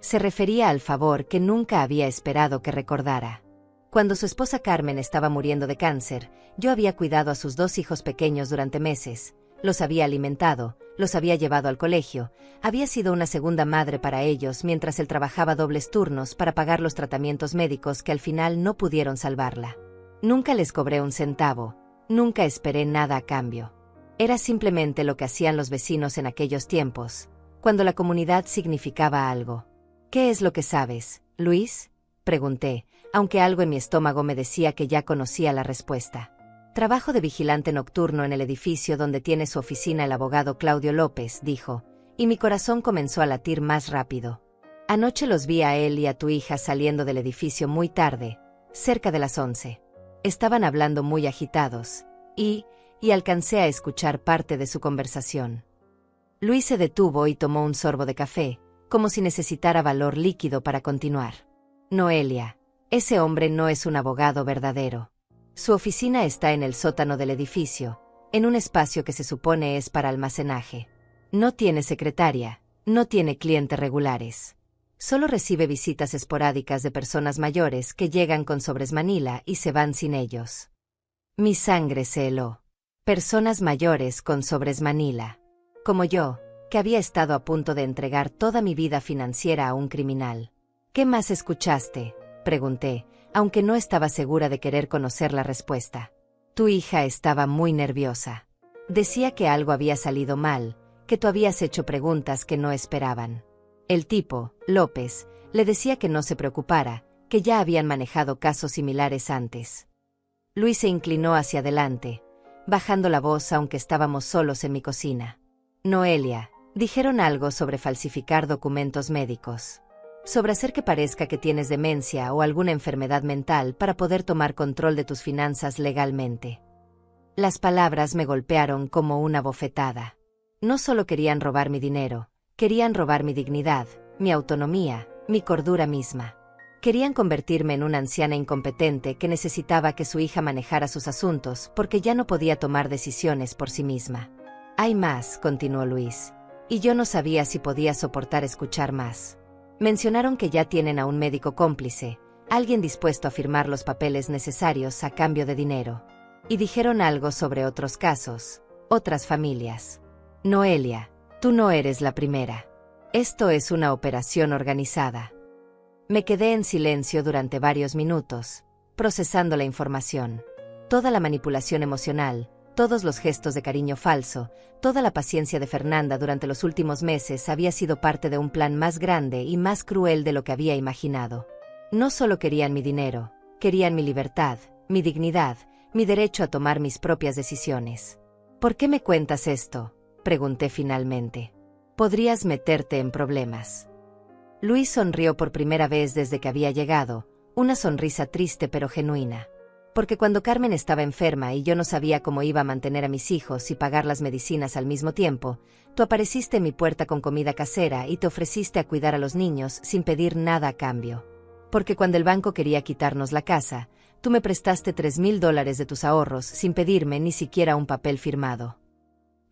Se refería al favor que nunca había esperado que recordara. Cuando su esposa Carmen estaba muriendo de cáncer, yo había cuidado a sus 2 hijos pequeños durante meses, los había alimentado, los había llevado al colegio, había sido una segunda madre para ellos mientras él trabajaba dobles turnos para pagar los tratamientos médicos que al final no pudieron salvarla. Nunca les cobré un centavo, nunca esperé nada a cambio. Era simplemente lo que hacían los vecinos en aquellos tiempos, cuando la comunidad significaba algo. ¿Qué es lo que sabes, Luis?, pregunté, aunque algo en mi estómago me decía que ya conocía la respuesta. Trabajo de vigilante nocturno en el edificio donde tiene su oficina el abogado Claudio López, dijo, y mi corazón comenzó a latir más rápido. Anoche los vi a él y a tu hija saliendo del edificio muy tarde, cerca de las 11. Estaban hablando muy agitados, y alcancé a escuchar parte de su conversación. Luis se detuvo y tomó un sorbo de café, como si necesitara valor líquido para continuar. Noelia, ese hombre no es un abogado verdadero. Su oficina está en el sótano del edificio, en un espacio que se supone es para almacenaje. No tiene secretaria, no tiene clientes regulares. Solo recibe visitas esporádicas de personas mayores que llegan con sobres Manila y se van sin ellos. Mi sangre se heló. Personas mayores con sobres Manila. Como yo, que había estado a punto de entregar toda mi vida financiera a un criminal. ¿Qué más escuchaste?, pregunté, aunque no estaba segura de querer conocer la respuesta. Tu hija estaba muy nerviosa. Decía que algo había salido mal, que tú habías hecho preguntas que no esperaban. El tipo, López, le decía que no se preocupara, que ya habían manejado casos similares antes. Luis se inclinó hacia adelante, bajando la voz aunque estábamos solos en mi cocina. Noelia, dijeron algo sobre falsificar documentos médicos. Sobre hacer que parezca que tienes demencia o alguna enfermedad mental para poder tomar control de tus finanzas legalmente. Las palabras me golpearon como una bofetada. No solo querían robar mi dinero, querían robar mi dignidad, mi autonomía, mi cordura misma. Querían convertirme en una anciana incompetente que necesitaba que su hija manejara sus asuntos porque ya no podía tomar decisiones por sí misma. Hay más, continuó Luis, y yo no sabía si podía soportar escuchar más. Mencionaron que ya tienen a un médico cómplice, alguien dispuesto a firmar los papeles necesarios a cambio de dinero. Y dijeron algo sobre otros casos, otras familias. Noelia, tú no eres la primera. Esto es una operación organizada. Me quedé en silencio durante varios minutos, procesando la información. Toda la manipulación emocional, todos los gestos de cariño falso, toda la paciencia de Fernanda durante los últimos meses había sido parte de un plan más grande y más cruel de lo que había imaginado. No solo querían mi dinero, querían mi libertad, mi dignidad, mi derecho a tomar mis propias decisiones. ¿Por qué me cuentas esto?, pregunté finalmente. Podrías meterte en problemas. Luis sonrió por primera vez desde que había llegado, una sonrisa triste pero genuina. Porque cuando Carmen estaba enferma y yo no sabía cómo iba a mantener a mis hijos y pagar las medicinas al mismo tiempo, tú apareciste en mi puerta con comida casera y te ofreciste a cuidar a los niños sin pedir nada a cambio. Porque cuando el banco quería quitarnos la casa, tú me prestaste $3,000 de tus ahorros sin pedirme ni siquiera un papel firmado.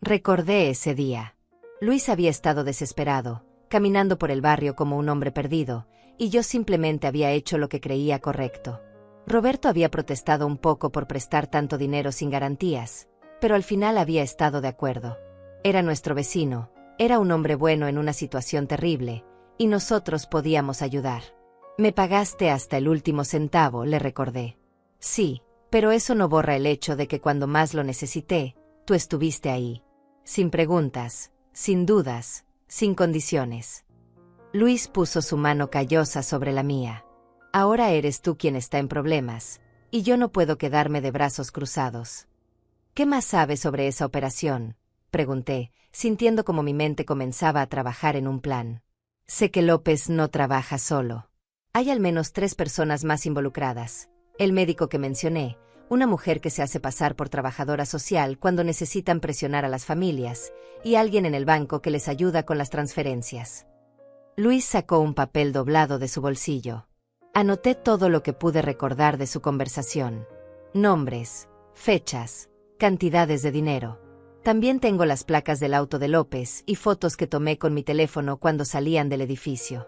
Recordé ese día. Luis había estado desesperado, caminando por el barrio como un hombre perdido, y yo simplemente había hecho lo que creía correcto. Roberto había protestado un poco por prestar tanto dinero sin garantías, pero al final había estado de acuerdo. Era nuestro vecino, era un hombre bueno en una situación terrible, y nosotros podíamos ayudar. Me pagaste hasta el último centavo, le recordé. Sí, pero eso no borra el hecho de que cuando más lo necesité, tú estuviste ahí. Sin preguntas, sin dudas, sin condiciones. Luis puso su mano callosa sobre la mía. Ahora eres tú quien está en problemas, y yo no puedo quedarme de brazos cruzados. ¿Qué más sabes sobre esa operación?, pregunté, sintiendo como mi mente comenzaba a trabajar en un plan. Sé que López no trabaja solo. Hay al menos 3 personas más involucradas. El médico que mencioné, una mujer que se hace pasar por trabajadora social cuando necesitan presionar a las familias, y alguien en el banco que les ayuda con las transferencias. Luis sacó un papel doblado de su bolsillo. Anoté todo lo que pude recordar de su conversación. Nombres, fechas, cantidades de dinero. También tengo las placas del auto de López y fotos que tomé con mi teléfono cuando salían del edificio.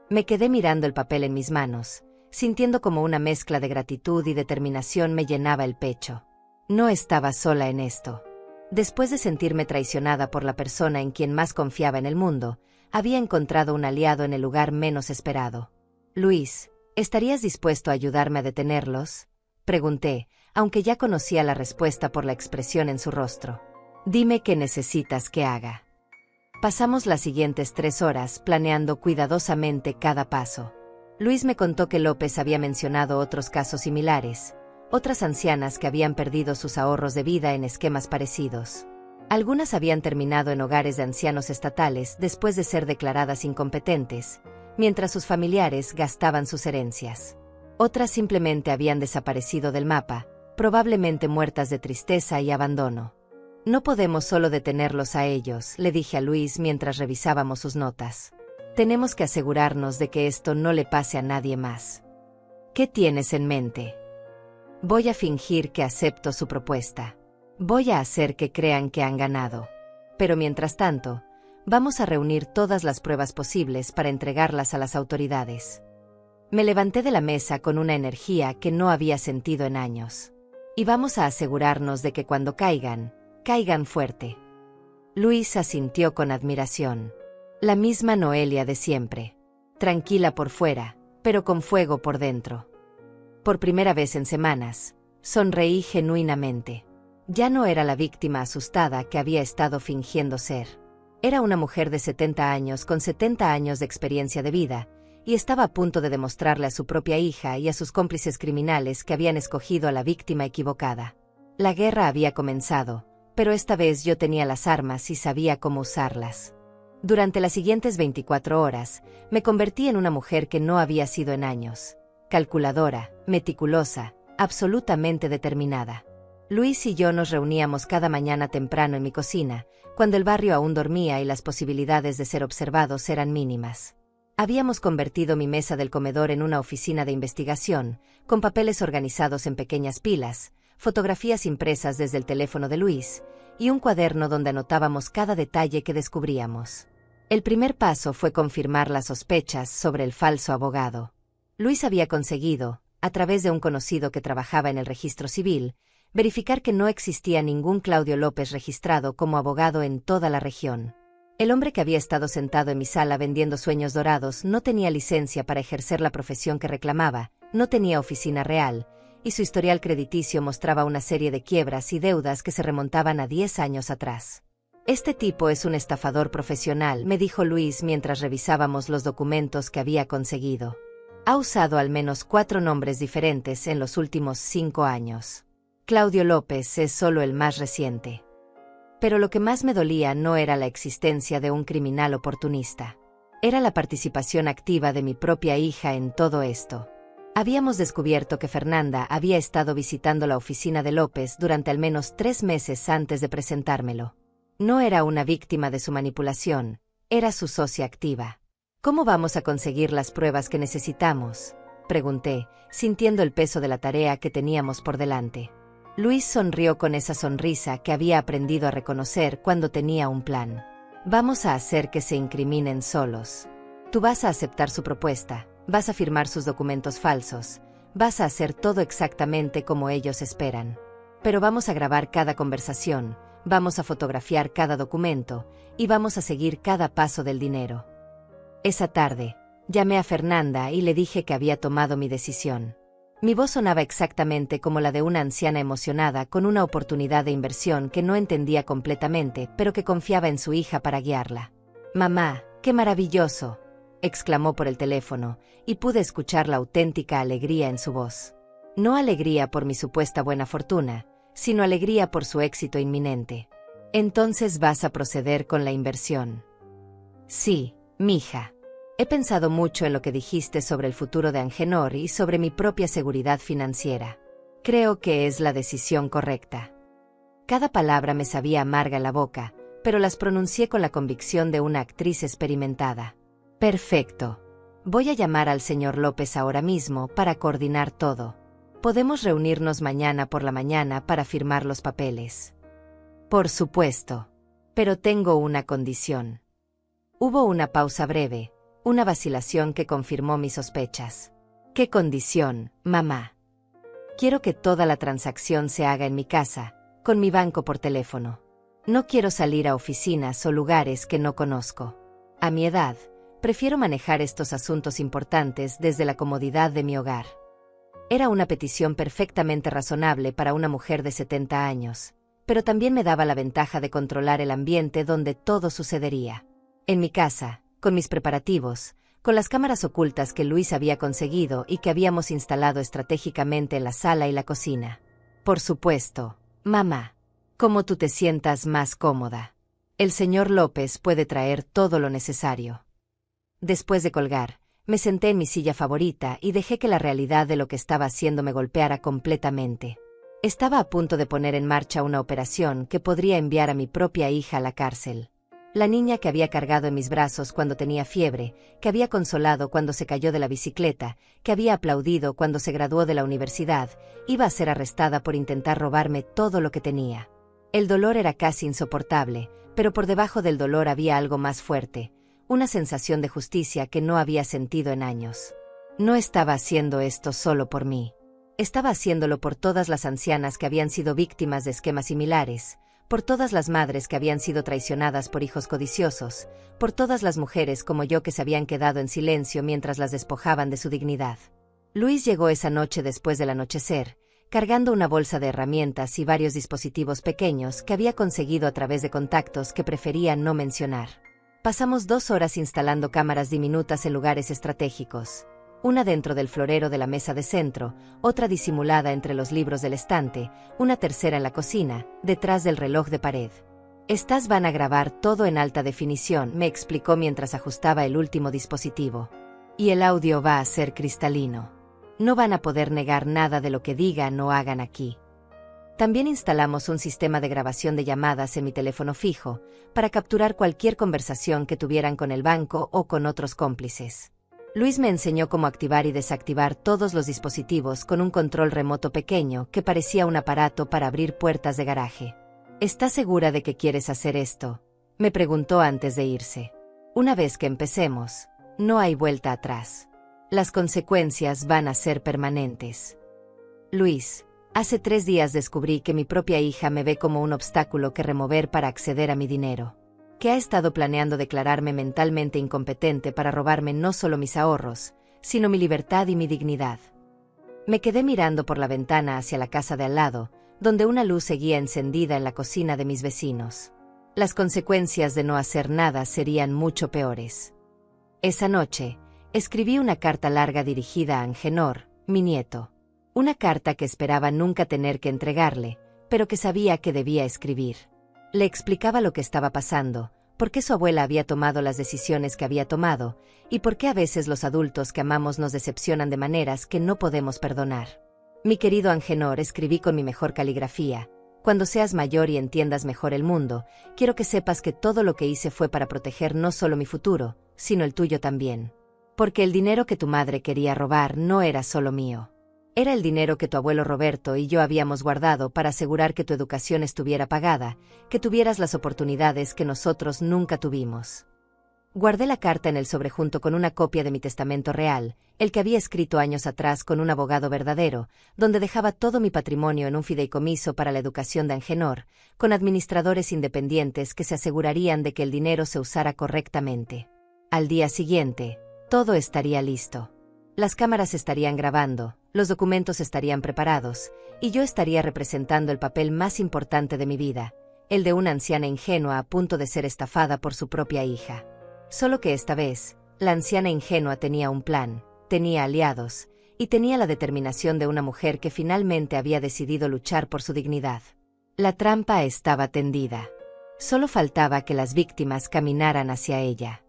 Me quedé mirando el papel en mis manos, sintiendo como una mezcla de gratitud y determinación me llenaba el pecho. No estaba sola en esto. Después de sentirme traicionada por la persona en quien más confiaba en el mundo, había encontrado un aliado en el lugar menos esperado. Luis, ¿estarías dispuesto a ayudarme a detenerlos?, pregunté, aunque ya conocía la respuesta por la expresión en su rostro. Dime qué necesitas que haga. Pasamos las siguientes 3 horas planeando cuidadosamente cada paso. Luis me contó que López había mencionado otros casos similares, otras ancianas que habían perdido sus ahorros de vida en esquemas parecidos. Algunas habían terminado en hogares de ancianos estatales después de ser declaradas incompetentes, mientras sus familiares gastaban sus herencias. Otras simplemente habían desaparecido del mapa, probablemente muertas de tristeza y abandono. No podemos solo detenerlos a ellos, le dije a Luis mientras revisábamos sus notas. Tenemos que asegurarnos de que esto no le pase a nadie más. ¿Qué tienes en mente? Voy a fingir que acepto su propuesta. Voy a hacer que crean que han ganado. Pero mientras tanto, vamos a reunir todas las pruebas posibles para entregarlas a las autoridades. Me levanté de la mesa con una energía que no había sentido en años. Y vamos a asegurarnos de que cuando caigan, caigan fuerte. Luis asintió con admiración. La misma Noelia de siempre. Tranquila por fuera, pero con fuego por dentro. Por primera vez en semanas, sonreí genuinamente. Ya no era la víctima asustada que había estado fingiendo ser. Era una mujer de 70 años con 70 años de experiencia de vida, y estaba a punto de demostrarle a su propia hija y a sus cómplices criminales que habían escogido a la víctima equivocada. La guerra había comenzado, pero esta vez yo tenía las armas y sabía cómo usarlas. Durante las siguientes 24 horas, me convertí en una mujer que no había sido en años. Calculadora, meticulosa, absolutamente determinada. Luis y yo nos reuníamos cada mañana temprano en mi cocina, cuando el barrio aún dormía y las posibilidades de ser observados eran mínimas. Habíamos convertido mi mesa del comedor en una oficina de investigación, con papeles organizados en pequeñas pilas, fotografías impresas desde el teléfono de Luis, y un cuaderno donde anotábamos cada detalle que descubríamos. El primer paso fue confirmar las sospechas sobre el falso abogado. Luis había conseguido, a través de un conocido que trabajaba en el registro civil, verificar que no existía ningún Claudio López registrado como abogado en toda la región. El hombre que había estado sentado en mi sala vendiendo sueños dorados no tenía licencia para ejercer la profesión que reclamaba, no tenía oficina real, y su historial crediticio mostraba una serie de quiebras y deudas que se remontaban a 10 años atrás. Este tipo es un estafador profesional, me dijo Luis mientras revisábamos los documentos que había conseguido. Ha usado al menos 4 nombres diferentes en los últimos 5 años. Claudio López es solo el más reciente. Pero lo que más me dolía no era la existencia de un criminal oportunista. Era la participación activa de mi propia hija en todo esto. Habíamos descubierto que Fernanda había estado visitando la oficina de López durante al menos 3 meses antes de presentármelo. No era una víctima de su manipulación, era su socia activa. ¿Cómo vamos a conseguir las pruebas que necesitamos?, pregunté, sintiendo el peso de la tarea que teníamos por delante. Luis sonrió con esa sonrisa que había aprendido a reconocer cuando tenía un plan. Vamos a hacer que se incriminen solos. Tú vas a aceptar su propuesta. Vas a firmar sus documentos falsos, vas a hacer todo exactamente como ellos esperan. Pero vamos a grabar cada conversación, vamos a fotografiar cada documento, y vamos a seguir cada paso del dinero. Esa tarde, llamé a Fernanda y le dije que había tomado mi decisión. Mi voz sonaba exactamente como la de una anciana emocionada con una oportunidad de inversión que no entendía completamente, pero que confiaba en su hija para guiarla. «Mamá, qué maravilloso», exclamó por el teléfono, y pude escuchar la auténtica alegría en su voz. No alegría por mi supuesta buena fortuna, sino alegría por su éxito inminente. «¿Entonces vas a proceder con la inversión?» «Sí, mija. He pensado mucho en lo que dijiste sobre el futuro de Angenor y sobre mi propia seguridad financiera. Creo que es la decisión correcta». Cada palabra me sabía amarga en la boca, pero las pronuncié con la convicción de una actriz experimentada. «Perfecto. Voy a llamar al señor López ahora mismo para coordinar todo. Podemos reunirnos mañana por la mañana para firmar los papeles». «Por supuesto. Pero tengo una condición». Hubo una pausa breve, una vacilación que confirmó mis sospechas. «¿Qué condición, mamá?» «Quiero que toda la transacción se haga en mi casa, con mi banco por teléfono. No quiero salir a oficinas o lugares que no conozco. A mi edad, prefiero manejar estos asuntos importantes desde la comodidad de mi hogar». Era una petición perfectamente razonable para una mujer de 70 años, pero también me daba la ventaja de controlar el ambiente donde todo sucedería. En mi casa, con mis preparativos, con las cámaras ocultas que Luis había conseguido y que habíamos instalado estratégicamente en la sala y la cocina. «Por supuesto, mamá. Como tú te sientas más cómoda. El señor López puede traer todo lo necesario». Después de colgar, me senté en mi silla favorita y dejé que la realidad de lo que estaba haciendo me golpeara completamente. Estaba a punto de poner en marcha una operación que podría enviar a mi propia hija a la cárcel. La niña que había cargado en mis brazos cuando tenía fiebre, que había consolado cuando se cayó de la bicicleta, que había aplaudido cuando se graduó de la universidad, iba a ser arrestada por intentar robarme todo lo que tenía. El dolor era casi insoportable, pero por debajo del dolor había algo más fuerte, una sensación de justicia que no había sentido en años. No estaba haciendo esto solo por mí. Estaba haciéndolo por todas las ancianas que habían sido víctimas de esquemas similares, por todas las madres que habían sido traicionadas por hijos codiciosos, por todas las mujeres como yo que se habían quedado en silencio mientras las despojaban de su dignidad. Luis llegó esa noche después del anochecer, cargando una bolsa de herramientas y varios dispositivos pequeños que había conseguido a través de contactos que prefería no mencionar. Pasamos 2 horas instalando cámaras diminutas en lugares estratégicos. Una dentro del florero de la mesa de centro, otra disimulada entre los libros del estante, una tercera en la cocina, detrás del reloj de pared. Estas van a grabar todo en alta definición, me explicó mientras ajustaba el último dispositivo. Y el audio va a ser cristalino. No van a poder negar nada de lo que digan o hagan aquí. También instalamos un sistema de grabación de llamadas en mi teléfono fijo, para capturar cualquier conversación que tuvieran con el banco o con otros cómplices. Luis me enseñó cómo activar y desactivar todos los dispositivos con un control remoto pequeño que parecía un aparato para abrir puertas de garaje. ¿Estás segura de que quieres hacer esto?, me preguntó antes de irse. Una vez que empecemos, no hay vuelta atrás. Las consecuencias van a ser permanentes. Luis, hace 3 días descubrí que mi propia hija me ve como un obstáculo que remover para acceder a mi dinero. Que ha estado planeando declararme mentalmente incompetente para robarme no solo mis ahorros, sino mi libertad y mi dignidad. Me quedé mirando por la ventana hacia la casa de al lado, donde una luz seguía encendida en la cocina de mis vecinos. Las consecuencias de no hacer nada serían mucho peores. Esa noche, escribí una carta larga dirigida a Angenor, mi nieto. Una carta que esperaba nunca tener que entregarle, pero que sabía que debía escribir. Le explicaba lo que estaba pasando, por qué su abuela había tomado las decisiones que había tomado, y por qué a veces los adultos que amamos nos decepcionan de maneras que no podemos perdonar. Mi querido Angenor, escribí con mi mejor caligrafía. Cuando seas mayor y entiendas mejor el mundo, quiero que sepas que todo lo que hice fue para proteger no solo mi futuro, sino el tuyo también. Porque el dinero que tu madre quería robar no era solo mío. Era el dinero que tu abuelo Roberto y yo habíamos guardado para asegurar que tu educación estuviera pagada, que tuvieras las oportunidades que nosotros nunca tuvimos. Guardé la carta en el sobre junto con una copia de mi testamento real, el que había escrito años atrás con un abogado verdadero, donde dejaba todo mi patrimonio en un fideicomiso para la educación de Angenor, con administradores independientes que se asegurarían de que el dinero se usara correctamente. Al día siguiente, todo estaría listo. Las cámaras estarían grabando, los documentos estarían preparados, y yo estaría representando el papel más importante de mi vida, el de una anciana ingenua a punto de ser estafada por su propia hija. Solo que esta vez, la anciana ingenua tenía un plan, tenía aliados, y tenía la determinación de una mujer que finalmente había decidido luchar por su dignidad. La trampa estaba tendida. Solo faltaba que las víctimas caminaran hacia ella.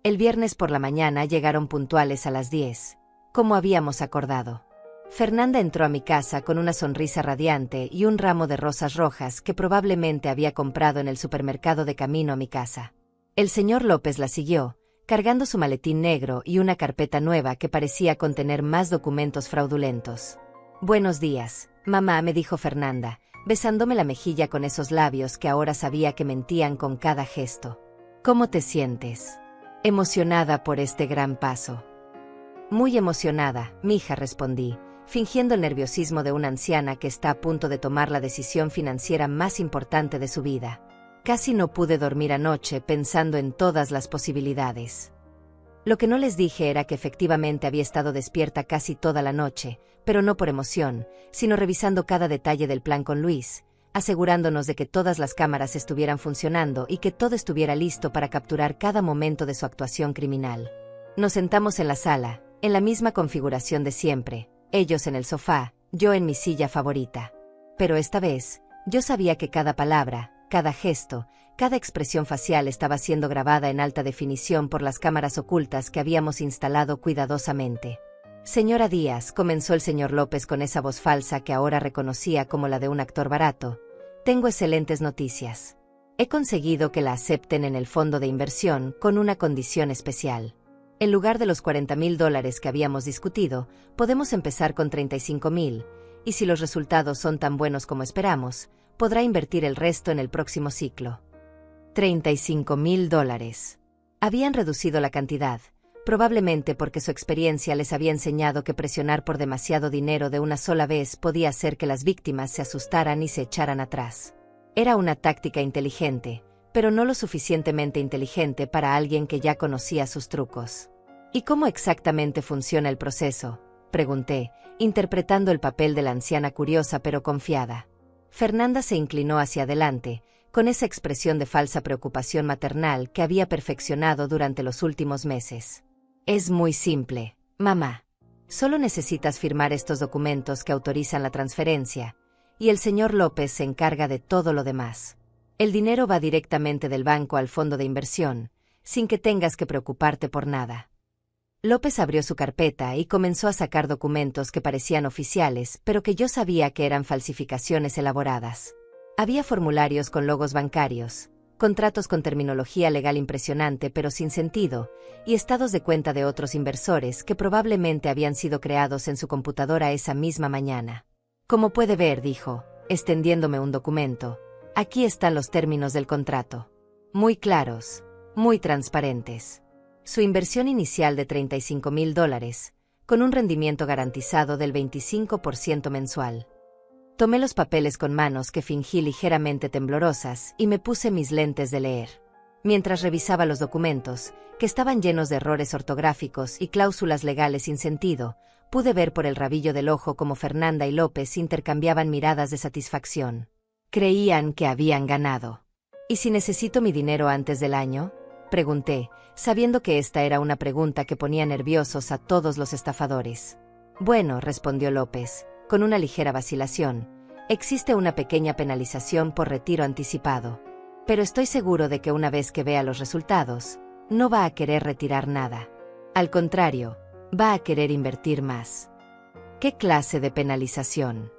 El viernes por la mañana llegaron puntuales a las 10, como habíamos acordado. Fernanda entró a mi casa con una sonrisa radiante y un ramo de rosas rojas que probablemente había comprado en el supermercado de camino a mi casa. El señor López la siguió, cargando su maletín negro y una carpeta nueva que parecía contener más documentos fraudulentos. «Buenos días, mamá», me dijo Fernanda, besándome la mejilla con esos labios que ahora sabía que mentían con cada gesto. «¿Cómo te sientes?» «Emocionada por este gran paso». «Muy emocionada, mija», respondí, fingiendo el nerviosismo de una anciana que está a punto de tomar la decisión financiera más importante de su vida. Casi no pude dormir anoche pensando en todas las posibilidades. Lo que no les dije era que efectivamente había estado despierta casi toda la noche, pero no por emoción, sino revisando cada detalle del plan con Luis, asegurándonos de que todas las cámaras estuvieran funcionando y que todo estuviera listo para capturar cada momento de su actuación criminal. Nos sentamos en la sala, en la misma configuración de siempre, ellos en el sofá, yo en mi silla favorita. Pero esta vez, yo sabía que cada palabra, cada gesto, cada expresión facial estaba siendo grabada en alta definición por las cámaras ocultas que habíamos instalado cuidadosamente. «Señora Díaz», comenzó el señor López con esa voz falsa que ahora reconocía como la de un actor barato, «tengo excelentes noticias. He conseguido que la acepten en el fondo de inversión con una condición especial. En lugar de los $40,000 que habíamos discutido, podemos empezar con $35,000, y si los resultados son tan buenos como esperamos, podrá invertir el resto en el próximo ciclo». $35,000. Habían reducido la cantidad, probablemente porque su experiencia les había enseñado que presionar por demasiado dinero de una sola vez podía hacer que las víctimas se asustaran y se echaran atrás. Era una táctica inteligente, pero no lo suficientemente inteligente para alguien que ya conocía sus trucos. ¿Y cómo exactamente funciona el proceso?, pregunté, interpretando el papel de la anciana curiosa pero confiada. Fernanda se inclinó hacia adelante, con esa expresión de falsa preocupación maternal que había perfeccionado durante los últimos meses. Es muy simple, mamá. Solo necesitas firmar estos documentos que autorizan la transferencia, y el señor López se encarga de todo lo demás. El dinero va directamente del banco al fondo de inversión, sin que tengas que preocuparte por nada. López abrió su carpeta y comenzó a sacar documentos que parecían oficiales, pero que yo sabía que eran falsificaciones elaboradas. Había formularios con logos bancarios, contratos con terminología legal impresionante pero sin sentido, y estados de cuenta de otros inversores que probablemente habían sido creados en su computadora esa misma mañana. Como puede ver, dijo, extendiéndome un documento, aquí están los términos del contrato. Muy claros, muy transparentes. Su inversión inicial de $35,000, con un rendimiento garantizado del 25% mensual. Tomé los papeles con manos que fingí ligeramente temblorosas y me puse mis lentes de leer. Mientras revisaba los documentos, que estaban llenos de errores ortográficos y cláusulas legales sin sentido, pude ver por el rabillo del ojo cómo Fernanda y López intercambiaban miradas de satisfacción. Creían que habían ganado. ¿Y si necesito mi dinero antes del año?, pregunté, sabiendo que esta era una pregunta que ponía nerviosos a todos los estafadores. Bueno, respondió López, con una ligera vacilación, existe una pequeña penalización por retiro anticipado. Pero estoy seguro de que una vez que vea los resultados, no va a querer retirar nada. Al contrario, va a querer invertir más. ¿Qué clase de penalización?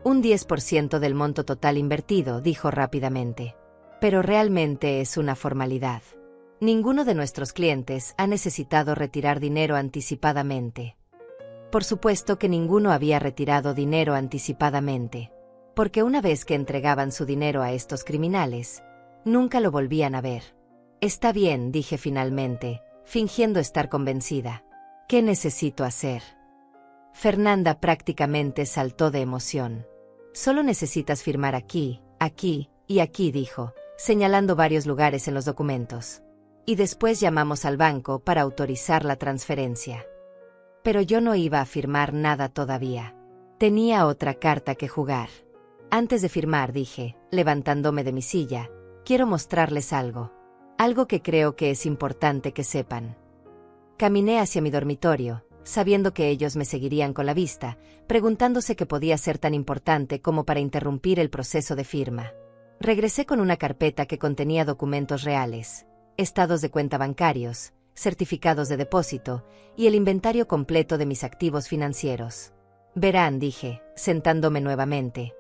Un 10% del monto total invertido, dijo rápidamente. Pero realmente es una formalidad. Ninguno de nuestros clientes ha necesitado retirar dinero anticipadamente. Por supuesto que ninguno había retirado dinero anticipadamente, porque una vez que entregaban su dinero a estos criminales, nunca lo volvían a ver. Está bien, dije finalmente, fingiendo estar convencida. ¿Qué necesito hacer? Fernanda prácticamente saltó de emoción. Solo necesitas firmar aquí, aquí y aquí, dijo, señalando varios lugares en los documentos. Y después llamamos al banco para autorizar la transferencia. Pero yo no iba a firmar nada todavía. Tenía otra carta que jugar. Antes de firmar, dije, levantándome de mi silla, quiero mostrarles algo. Algo que creo que es importante que sepan. Caminé hacia mi dormitorio, sabiendo que ellos me seguirían con la vista, preguntándose qué podía ser tan importante como para interrumpir el proceso de firma. Regresé con una carpeta que contenía documentos reales, estados de cuenta bancarios, certificados de depósito y el inventario completo de mis activos financieros. Verán, dije, sentándome nuevamente.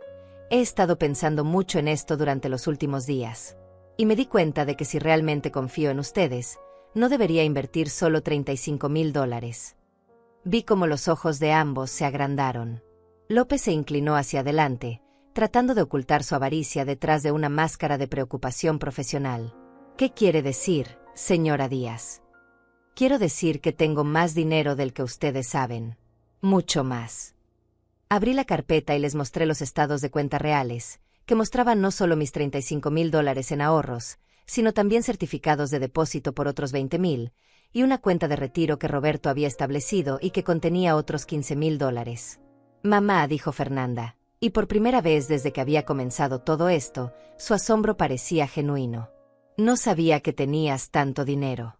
He estado pensando mucho en esto durante los últimos días. Y me di cuenta de que si realmente confío en ustedes, no debería invertir solo $35,000. Vi cómo los ojos de ambos se agrandaron. López se inclinó hacia adelante, tratando de ocultar su avaricia detrás de una máscara de preocupación profesional. ¿Qué quiere decir, señora Díaz? Quiero decir que tengo más dinero del que ustedes saben. Mucho más. Abrí la carpeta y les mostré los estados de cuenta reales, que mostraban no solo mis $35,000 en ahorros, sino también certificados de depósito por otros $20,000, y una cuenta de retiro que Roberto había establecido y que contenía otros $15,000. Mamá, dijo Fernanda, y por primera vez desde que había comenzado todo esto, su asombro parecía genuino. No sabía que tenías tanto dinero.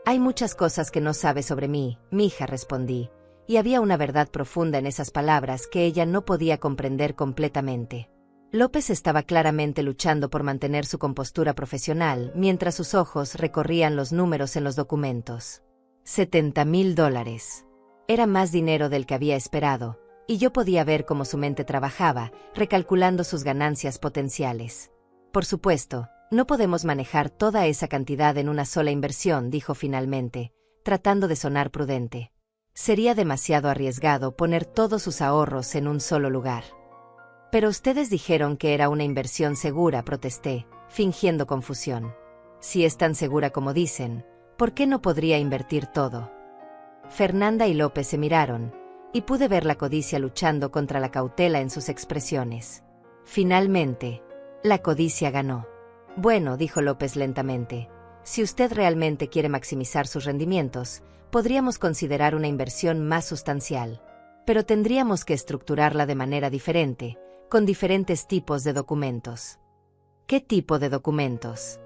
Hay muchas cosas que no sabes sobre mí, mija, respondí, y había una verdad profunda en esas palabras que ella no podía comprender completamente. López estaba claramente luchando por mantener su compostura profesional mientras sus ojos recorrían los números en los documentos. $70,000. Era más dinero del que había esperado, y yo podía ver cómo su mente trabajaba, recalculando sus ganancias potenciales. Por supuesto, no podemos manejar toda esa cantidad en una sola inversión, dijo finalmente, tratando de sonar prudente. Sería demasiado arriesgado poner todos sus ahorros en un solo lugar. Pero ustedes dijeron que era una inversión segura, protesté, fingiendo confusión. Si es tan segura como dicen, ¿por qué no podría invertir todo? Fernanda y López se miraron, y pude ver la codicia luchando contra la cautela en sus expresiones. Finalmente, la codicia ganó. Bueno, dijo López lentamente, Si usted realmente quiere maximizar sus rendimientos, podríamos considerar una inversión más sustancial. Pero tendríamos que estructurarla de manera diferente, con diferentes tipos de documentos. ¿Qué tipo de documentos?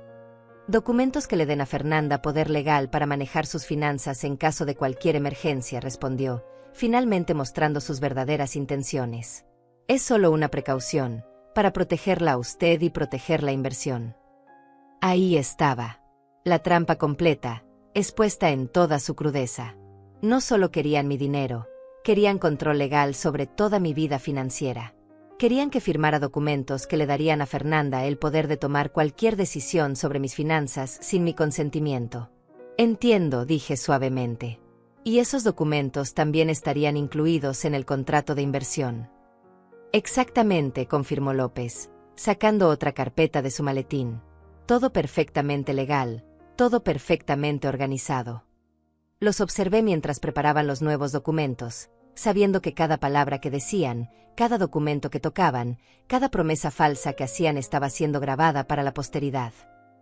Documentos que le den a Fernanda poder legal para manejar sus finanzas en caso de cualquier emergencia, respondió, finalmente mostrando sus verdaderas intenciones. Es solo una precaución, para protegerla a usted y proteger la inversión. Ahí estaba. La trampa completa, expuesta en toda su crudeza. No solo querían mi dinero, querían control legal sobre toda mi vida financiera. Querían que firmara documentos que le darían a Fernanda el poder de tomar cualquier decisión sobre mis finanzas sin mi consentimiento. Entiendo, dije suavemente. Y esos documentos también estarían incluidos en el contrato de inversión. Exactamente, confirmó López, sacando otra carpeta de su maletín. Todo perfectamente legal, todo perfectamente organizado. Los observé mientras preparaban los nuevos documentos, sabiendo que cada palabra que decían, cada documento que tocaban, cada promesa falsa que hacían estaba siendo grabada para la posteridad.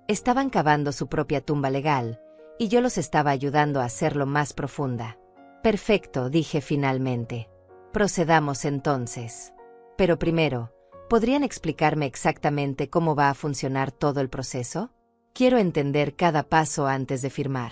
Estaban cavando su propia tumba legal, y yo los estaba ayudando a hacerlo más profunda. Perfecto, dije finalmente. Procedamos entonces. Pero primero, ¿podrían explicarme exactamente cómo va a funcionar todo el proceso? Quiero entender cada paso antes de firmar.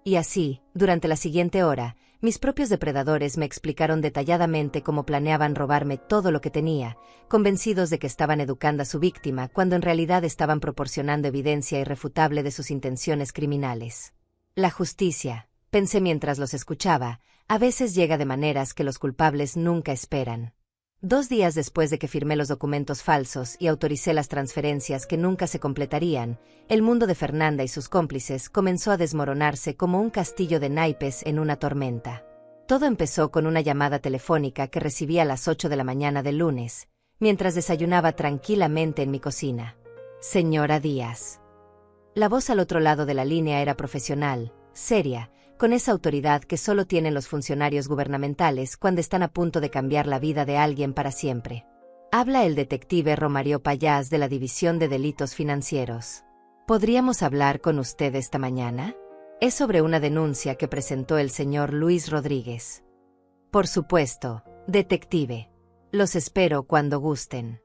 Y así, durante la siguiente hora, mis propios depredadores me explicaron detalladamente cómo planeaban robarme todo lo que tenía, convencidos de que estaban educando a su víctima cuando en realidad estaban proporcionando evidencia irrefutable de sus intenciones criminales. La justicia, pensé mientras los escuchaba, a veces llega de maneras que los culpables nunca esperan. 2 días después de que firmé los documentos falsos y autoricé las transferencias que nunca se completarían, el mundo de Fernanda y sus cómplices comenzó a desmoronarse como un castillo de naipes en una tormenta. Todo empezó con una llamada telefónica que recibí a las 8 de la mañana del lunes, mientras desayunaba tranquilamente en mi cocina. Señora Díaz. La voz al otro lado de la línea era profesional, seria, con esa autoridad que solo tienen los funcionarios gubernamentales cuando están a punto de cambiar la vida de alguien para siempre. Habla el detective Romario Payás de la División de Delitos Financieros. ¿Podríamos hablar con usted esta mañana? Es sobre una denuncia que presentó el señor Luis Rodríguez. Por supuesto, detective. Los espero cuando gusten.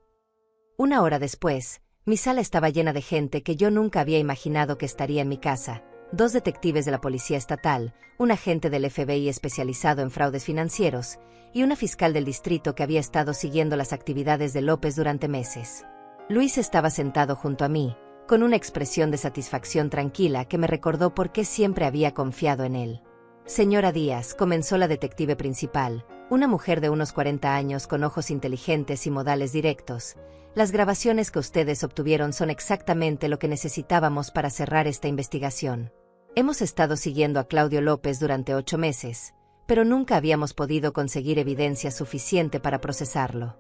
1 hora después, mi sala estaba llena de gente que yo nunca había imaginado que estaría en mi casa. 2 detectives de la Policía Estatal, un agente del FBI especializado en fraudes financieros, y una fiscal del distrito que había estado siguiendo las actividades de López durante meses. Luis estaba sentado junto a mí, con una expresión de satisfacción tranquila que me recordó por qué siempre había confiado en él. Señora Díaz, comenzó la detective principal, una mujer de unos 40 años con ojos inteligentes y modales directos. Las grabaciones que ustedes obtuvieron son exactamente lo que necesitábamos para cerrar esta investigación. Hemos estado siguiendo a Claudio López durante 8 meses, pero nunca habíamos podido conseguir evidencia suficiente para procesarlo.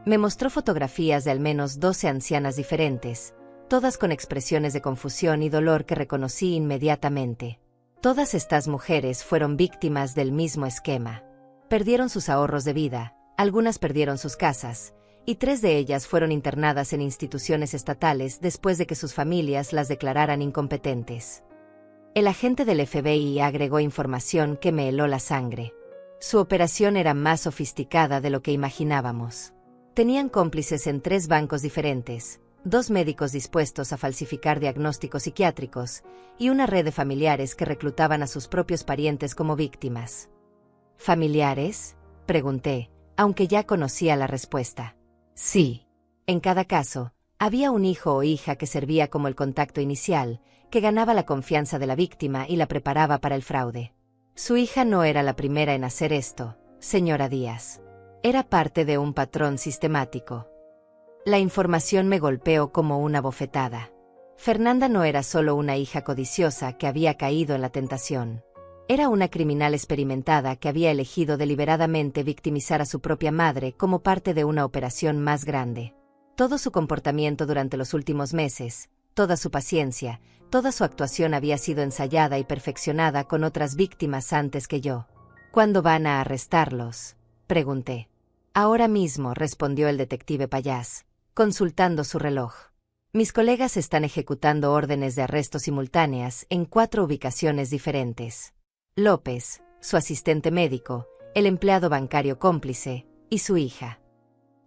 Me mostró fotografías de al menos 12 ancianas diferentes, todas con expresiones de confusión y dolor que reconocí inmediatamente. Todas estas mujeres fueron víctimas del mismo esquema. Perdieron sus ahorros de vida, algunas perdieron sus casas, y 3 de ellas fueron internadas en instituciones estatales después de que sus familias las declararan incompetentes. El agente del FBI agregó información que me heló la sangre. Su operación era más sofisticada de lo que imaginábamos. Tenían cómplices en 3 bancos diferentes, 2 médicos dispuestos a falsificar diagnósticos psiquiátricos, y una red de familiares que reclutaban a sus propios parientes como víctimas. ¿Familiares?, pregunté, aunque ya conocía la respuesta. Sí. En cada caso, había un hijo o hija que servía como el contacto inicial, que ganaba la confianza de la víctima y la preparaba para el fraude. Su hija no era la primera en hacer esto, señora Díaz. Era parte de un patrón sistemático. La información me golpeó como una bofetada. Fernanda no era solo una hija codiciosa que había caído en la tentación. Era una criminal experimentada que había elegido deliberadamente victimizar a su propia madre como parte de una operación más grande. Todo su comportamiento durante los últimos meses, toda su paciencia, toda su actuación había sido ensayada y perfeccionada con otras víctimas antes que yo. ¿Cuándo van a arrestarlos?, pregunté. Ahora mismo, respondió el detective Payás, consultando su reloj. Mis colegas están ejecutando órdenes de arresto simultáneas en 4 ubicaciones diferentes. López, su asistente médico, el empleado bancario cómplice, y su hija.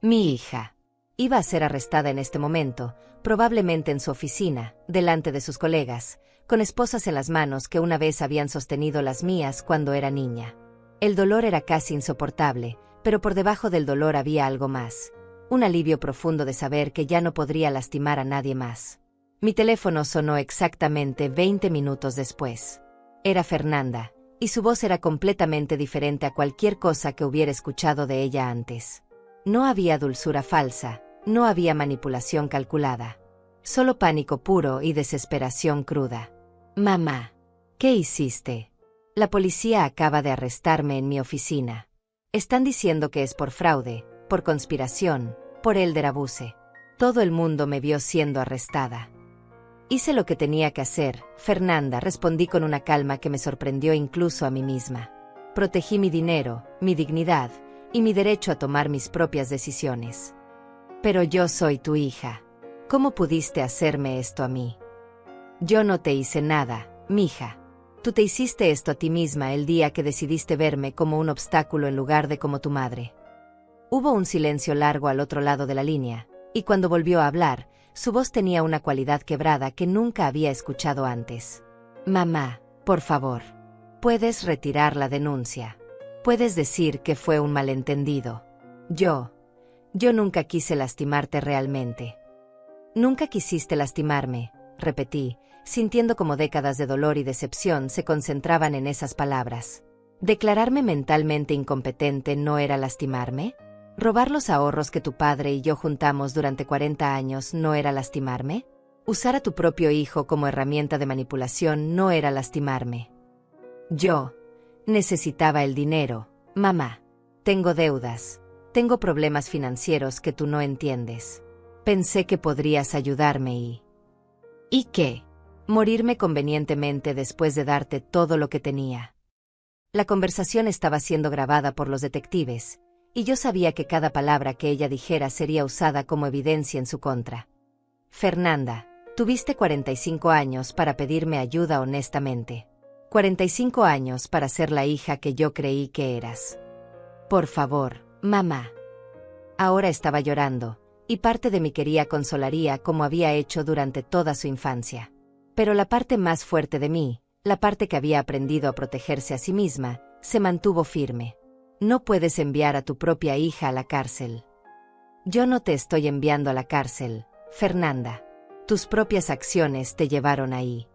Mi hija. Iba a ser arrestada en este momento, probablemente en su oficina, delante de sus colegas, con esposas en las manos que una vez habían sostenido las mías cuando era niña. El dolor era casi insoportable, pero por debajo del dolor había algo más. Un alivio profundo de saber que ya no podría lastimar a nadie más. Mi teléfono sonó exactamente 20 minutos después. Era Fernanda, y su voz era completamente diferente a cualquier cosa que hubiera escuchado de ella antes. No había dulzura falsa, no había manipulación calculada. Solo pánico puro y desesperación cruda. Mamá, ¿qué hiciste? La policía acaba de arrestarme en mi oficina. Están diciendo que es por fraude, por conspiración, por elder abuse. Todo el mundo me vio siendo arrestada. Hice lo que tenía que hacer, Fernanda, respondí con una calma que me sorprendió incluso a mí misma. Protegí mi dinero, mi dignidad, y mi derecho a tomar mis propias decisiones. Pero yo soy tu hija. ¿Cómo pudiste hacerme esto a mí? Yo no te hice nada, mija. Tú te hiciste esto a ti misma el día que decidiste verme como un obstáculo en lugar de como tu madre. Hubo un silencio largo al otro lado de la línea, y cuando volvió a hablar, su voz tenía una cualidad quebrada que nunca había escuchado antes. Mamá, por favor. Puedes retirar la denuncia. Puedes decir que fue un malentendido. Yo nunca quise lastimarte realmente. Nunca quisiste lastimarme, repetí, sintiendo como décadas de dolor y decepción se concentraban en esas palabras. ¿Declararme mentalmente incompetente no era lastimarme? ¿Robar los ahorros que tu padre y yo juntamos durante 40 años no era lastimarme? ¿Usar a tu propio hijo como herramienta de manipulación no era lastimarme? Yo necesitaba el dinero, mamá. Tengo deudas. Tengo problemas financieros que tú no entiendes. Pensé que podrías ayudarme ¿Y qué? Morirme convenientemente después de darte todo lo que tenía. La conversación estaba siendo grabada por los detectives, y yo sabía que cada palabra que ella dijera sería usada como evidencia en su contra. Fernanda, tuviste 45 años para pedirme ayuda honestamente. 45 años para ser la hija que yo creí que eras. Por favor, mamá. Ahora estaba llorando, y parte de mí quería consolaría como había hecho durante toda su infancia. Pero la parte más fuerte de mí, la parte que había aprendido a protegerse a sí misma, se mantuvo firme. No puedes enviar a tu propia hija a la cárcel. Yo no te estoy enviando a la cárcel, Fernanda. Tus propias acciones te llevaron ahí.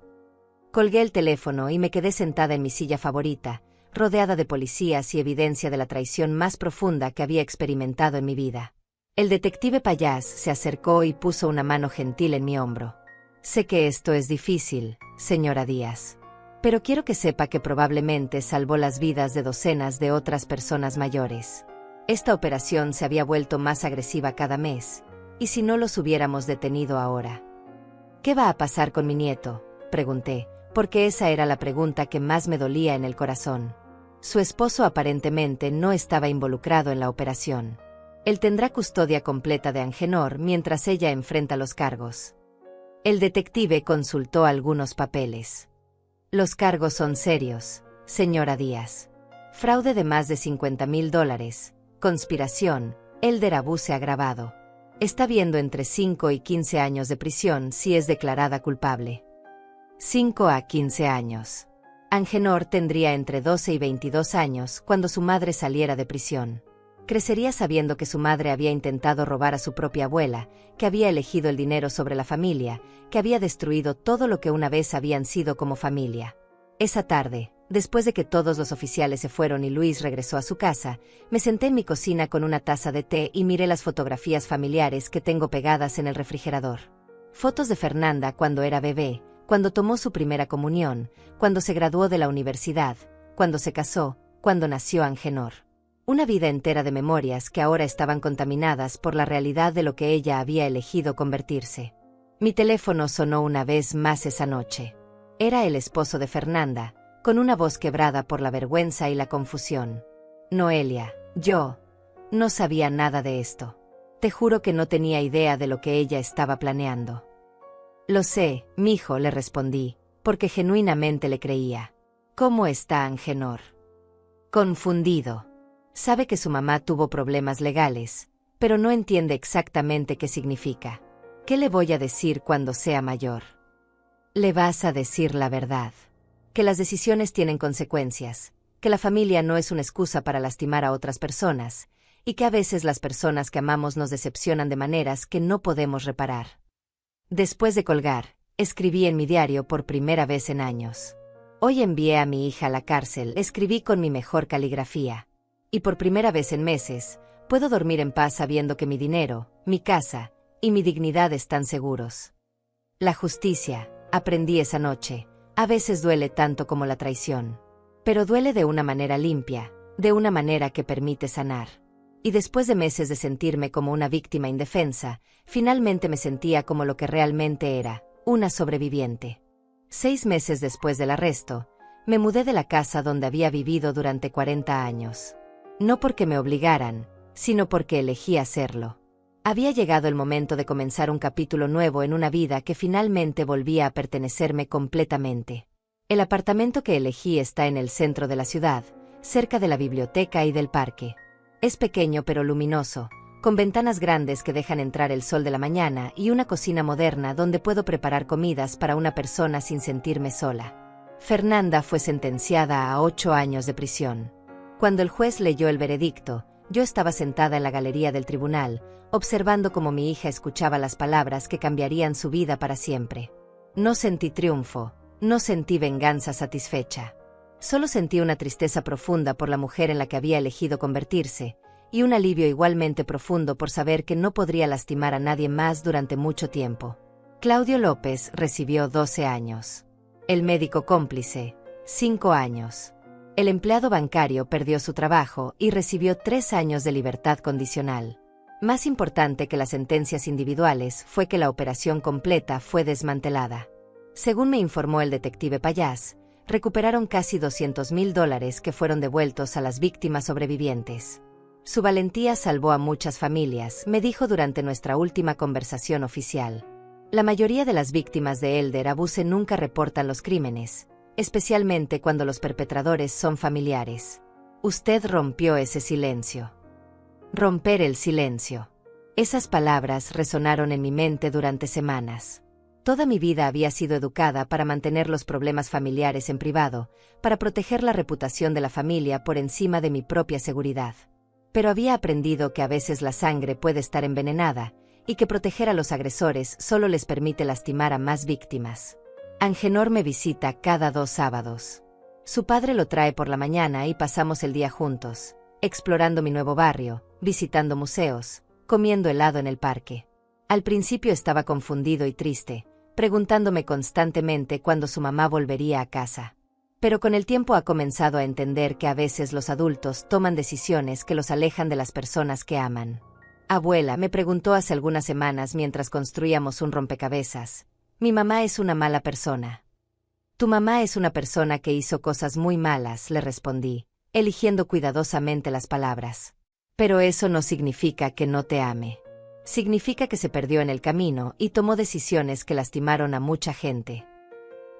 Colgué el teléfono y me quedé sentada en mi silla favorita, rodeada de policías y evidencia de la traición más profunda que había experimentado en mi vida. El detective Payás se acercó y puso una mano gentil en mi hombro. Sé que esto es difícil, señora Díaz. Pero quiero que sepa que probablemente salvó las vidas de docenas de otras personas mayores. Esta operación se había vuelto más agresiva cada mes, y si no los hubiéramos detenido ahora. ¿Qué va a pasar con mi nieto?, pregunté, porque esa era la pregunta que más me dolía en el corazón. Su esposo aparentemente no estaba involucrado en la operación. Él tendrá custodia completa de Angenor mientras ella enfrenta los cargos. El detective consultó algunos papeles. Los cargos son serios, señora Díaz. Fraude de más de $50,000, conspiración, elder abuse agravado. Está viendo entre 5 y 15 años de prisión si es declarada culpable. 5 a 15 años. Angenor tendría entre 12 y 22 años cuando su madre saliera de prisión. Crecería sabiendo que su madre había intentado robar a su propia abuela, que había elegido el dinero sobre la familia, que había destruido todo lo que una vez habían sido como familia. Esa tarde, después de que todos los oficiales se fueron y Luis regresó a su casa, me senté en mi cocina con una taza de té y miré las fotografías familiares que tengo pegadas en el refrigerador. Fotos de Fernanda cuando era bebé, cuando tomó su primera comunión, cuando se graduó de la universidad, cuando se casó, cuando nació Angenor. Una vida entera de memorias que ahora estaban contaminadas por la realidad de lo que ella había elegido convertirse. Mi teléfono sonó una vez más esa noche. Era el esposo de Fernanda, con una voz quebrada por la vergüenza y la confusión. Noelia, yo no sabía nada de esto. Te juro que no tenía idea de lo que ella estaba planeando. Lo sé, mijo, le respondí, porque genuinamente le creía. ¿Cómo está Angenor? Confundido. Sabe que su mamá tuvo problemas legales, pero no entiende exactamente qué significa. ¿Qué le voy a decir cuando sea mayor? Le vas a decir la verdad. Que las decisiones tienen consecuencias, que la familia no es una excusa para lastimar a otras personas, y que a veces las personas que amamos nos decepcionan de maneras que no podemos reparar. Después de colgar, escribí en mi diario por primera vez en años. Hoy envié a mi hija a la cárcel, escribí con mi mejor caligrafía. Y por primera vez en meses, puedo dormir en paz sabiendo que mi dinero, mi casa y mi dignidad están seguros. La justicia, aprendí esa noche, a veces duele tanto como la traición. Pero duele de una manera limpia, de una manera que permite sanar. Y después de meses de sentirme como una víctima indefensa, finalmente me sentía como lo que realmente era, una sobreviviente. 6 meses después del arresto, me mudé de la casa donde había vivido durante 40 años. No porque me obligaran, sino porque elegí hacerlo. Había llegado el momento de comenzar un capítulo nuevo en una vida que finalmente volvía a pertenecerme completamente. El apartamento que elegí está en el centro de la ciudad, cerca de la biblioteca y del parque. Es pequeño pero luminoso, con ventanas grandes que dejan entrar el sol de la mañana y una cocina moderna donde puedo preparar comidas para una persona sin sentirme sola. Fernanda fue sentenciada a 8 años de prisión. Cuando el juez leyó el veredicto, yo estaba sentada en la galería del tribunal, observando cómo mi hija escuchaba las palabras que cambiarían su vida para siempre. No sentí triunfo, no sentí venganza satisfecha. Solo sentí una tristeza profunda por la mujer en la que había elegido convertirse, y un alivio igualmente profundo por saber que no podría lastimar a nadie más durante mucho tiempo. Claudio López recibió 12 años. El médico cómplice, 5 años. El empleado bancario perdió su trabajo y recibió 3 años de libertad condicional. Más importante que las sentencias individuales fue que la operación completa fue desmantelada. Según me informó el detective Payás, recuperaron casi $200,000 que fueron devueltos a las víctimas sobrevivientes. Su valentía salvó a muchas familias, me dijo durante nuestra última conversación oficial. La mayoría de las víctimas de Elder Abuse nunca reportan los crímenes, especialmente cuando los perpetradores son familiares. Usted rompió ese silencio. Romper el silencio. Esas palabras resonaron en mi mente durante semanas. Toda mi vida había sido educada para mantener los problemas familiares en privado, para proteger la reputación de la familia por encima de mi propia seguridad. Pero había aprendido que a veces la sangre puede estar envenenada, y que proteger a los agresores solo les permite lastimar a más víctimas. Angenor me visita cada 2 sábados. Su padre lo trae por la mañana y pasamos el día juntos, explorando mi nuevo barrio, visitando museos, comiendo helado en el parque. Al principio estaba confundido y triste, preguntándome constantemente cuándo su mamá volvería a casa. Pero con el tiempo ha comenzado a entender que a veces los adultos toman decisiones que los alejan de las personas que aman. Abuela, me preguntó hace algunas semanas mientras construíamos un rompecabezas. Mi mamá es una mala persona. Tu mamá es una persona que hizo cosas muy malas, le respondí, eligiendo cuidadosamente las palabras. Pero eso no significa que no te ame. Significa que se perdió en el camino y tomó decisiones que lastimaron a mucha gente.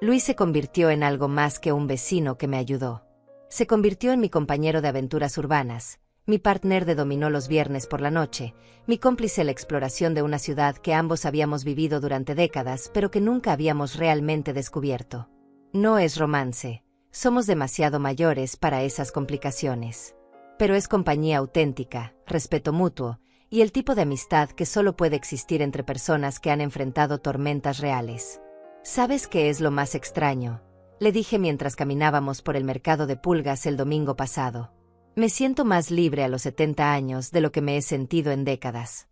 Luis se convirtió en algo más que un vecino que me ayudó. Se convirtió en mi compañero de aventuras urbanas, mi partner de dominó los viernes por la noche, mi cómplice en la exploración de una ciudad que ambos habíamos vivido durante décadas pero que nunca habíamos realmente descubierto. No es romance, somos demasiado mayores para esas complicaciones. Pero es compañía auténtica, respeto mutuo, y el tipo de amistad que solo puede existir entre personas que han enfrentado tormentas reales. ¿Sabes qué es lo más extraño?, le dije mientras caminábamos por el mercado de pulgas el domingo pasado. Me siento más libre a los 70 años de lo que me he sentido en décadas.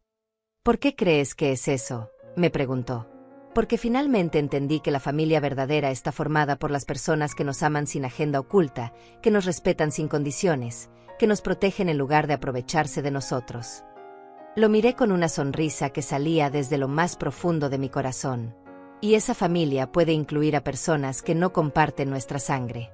¿Por qué crees que es eso?, me preguntó. Porque finalmente entendí que la familia verdadera está formada por las personas que nos aman sin agenda oculta, que nos respetan sin condiciones, que nos protegen en lugar de aprovecharse de nosotros. Lo miré con una sonrisa que salía desde lo más profundo de mi corazón. Y esa familia puede incluir a personas que no comparten nuestra sangre.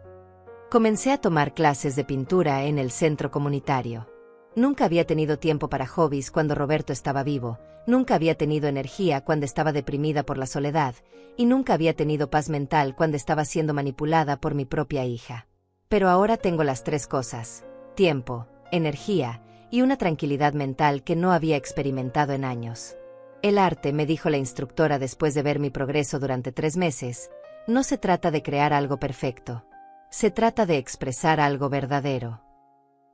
Comencé a tomar clases de pintura en el centro comunitario. Nunca había tenido tiempo para hobbies cuando Roberto estaba vivo, nunca había tenido energía cuando estaba deprimida por la soledad, y nunca había tenido paz mental cuando estaba siendo manipulada por mi propia hija. Pero ahora tengo las tres cosas: tiempo, energía y una tranquilidad mental que no había experimentado en años. El arte, me dijo la instructora después de ver mi progreso durante 3 meses, no se trata de crear algo perfecto. Se trata de expresar algo verdadero.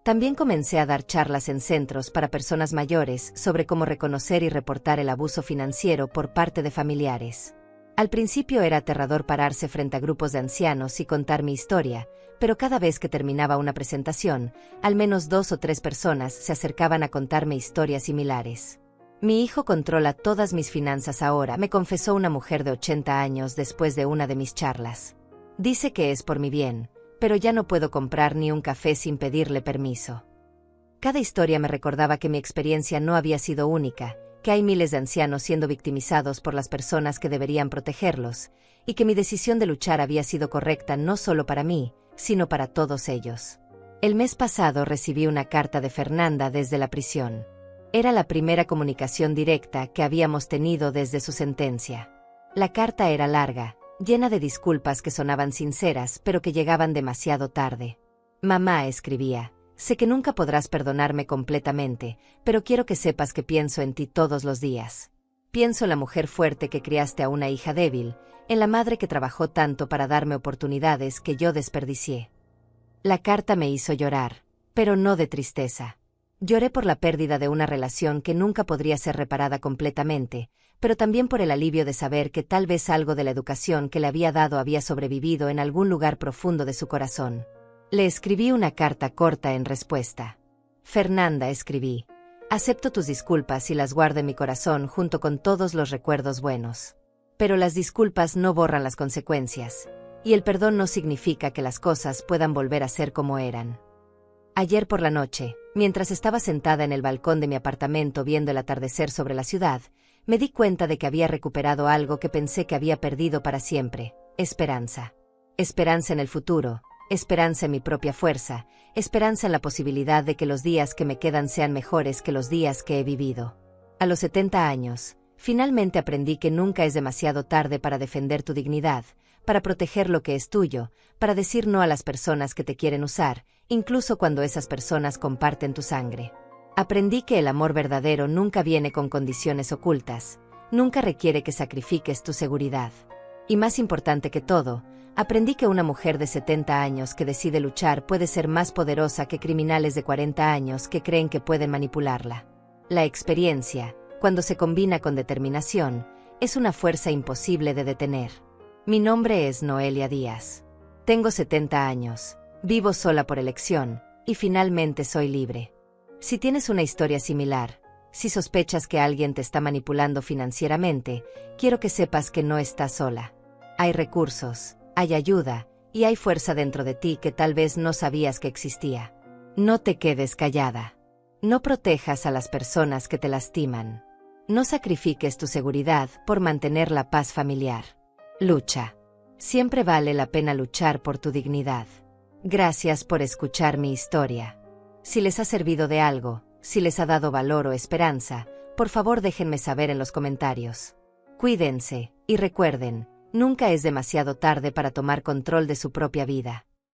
También comencé a dar charlas en centros para personas mayores sobre cómo reconocer y reportar el abuso financiero por parte de familiares. Al principio era aterrador pararse frente a grupos de ancianos y contar mi historia, pero cada vez que terminaba una presentación, al menos 2 o 3 personas se acercaban a contarme historias similares. Mi hijo controla todas mis finanzas ahora, me confesó una mujer de 80 años después de una de mis charlas. Dice que es por mi bien, pero ya no puedo comprar ni un café sin pedirle permiso. Cada historia me recordaba que mi experiencia no había sido única, que hay miles de ancianos siendo victimizados por las personas que deberían protegerlos, y que mi decisión de luchar había sido correcta no solo para mí, sino para todos ellos. El mes pasado recibí una carta de Fernanda desde la prisión. Era la primera comunicación directa que habíamos tenido desde su sentencia. La carta era larga, llena de disculpas que sonaban sinceras, pero que llegaban demasiado tarde. Mamá, escribía, sé que nunca podrás perdonarme completamente, pero quiero que sepas que pienso en ti todos los días. Pienso en la mujer fuerte que criaste a una hija débil, en la madre que trabajó tanto para darme oportunidades que yo desperdicié. La carta me hizo llorar, pero no de tristeza. Lloré por la pérdida de una relación que nunca podría ser reparada completamente, pero también por el alivio de saber que tal vez algo de la educación que le había dado había sobrevivido en algún lugar profundo de su corazón. Le escribí una carta corta en respuesta. Fernanda, escribí, acepto tus disculpas y las guardo en mi corazón junto con todos los recuerdos buenos. Pero las disculpas no borran las consecuencias, y el perdón no significa que las cosas puedan volver a ser como eran. Ayer por la noche, mientras estaba sentada en el balcón de mi apartamento viendo el atardecer sobre la ciudad, me di cuenta de que había recuperado algo que pensé que había perdido para siempre: esperanza. Esperanza en el futuro, esperanza en mi propia fuerza, esperanza en la posibilidad de que los días que me quedan sean mejores que los días que he vivido. A los 70 años, finalmente aprendí que nunca es demasiado tarde para defender tu dignidad, para proteger lo que es tuyo, para decir no a las personas que te quieren usar, incluso cuando esas personas comparten tu sangre. Aprendí que el amor verdadero nunca viene con condiciones ocultas, nunca requiere que sacrifiques tu seguridad. Y más importante que todo, aprendí que una mujer de 70 años que decide luchar puede ser más poderosa que criminales de 40 años que creen que pueden manipularla. La experiencia, cuando se combina con determinación, es una fuerza imposible de detener. Mi nombre es Noelia Díaz. Tengo 70 años, vivo sola por elección, y finalmente soy libre. Si tienes una historia similar, si sospechas que alguien te está manipulando financieramente, quiero que sepas que no estás sola. Hay recursos, hay ayuda, y hay fuerza dentro de ti que tal vez no sabías que existía. No te quedes callada. No protejas a las personas que te lastiman. No sacrifiques tu seguridad por mantener la paz familiar. Lucha. Siempre vale la pena luchar por tu dignidad. Gracias por escuchar mi historia. Si les ha servido de algo, si les ha dado valor o esperanza, por favor déjenme saber en los comentarios. Cuídense, y recuerden, nunca es demasiado tarde para tomar control de su propia vida.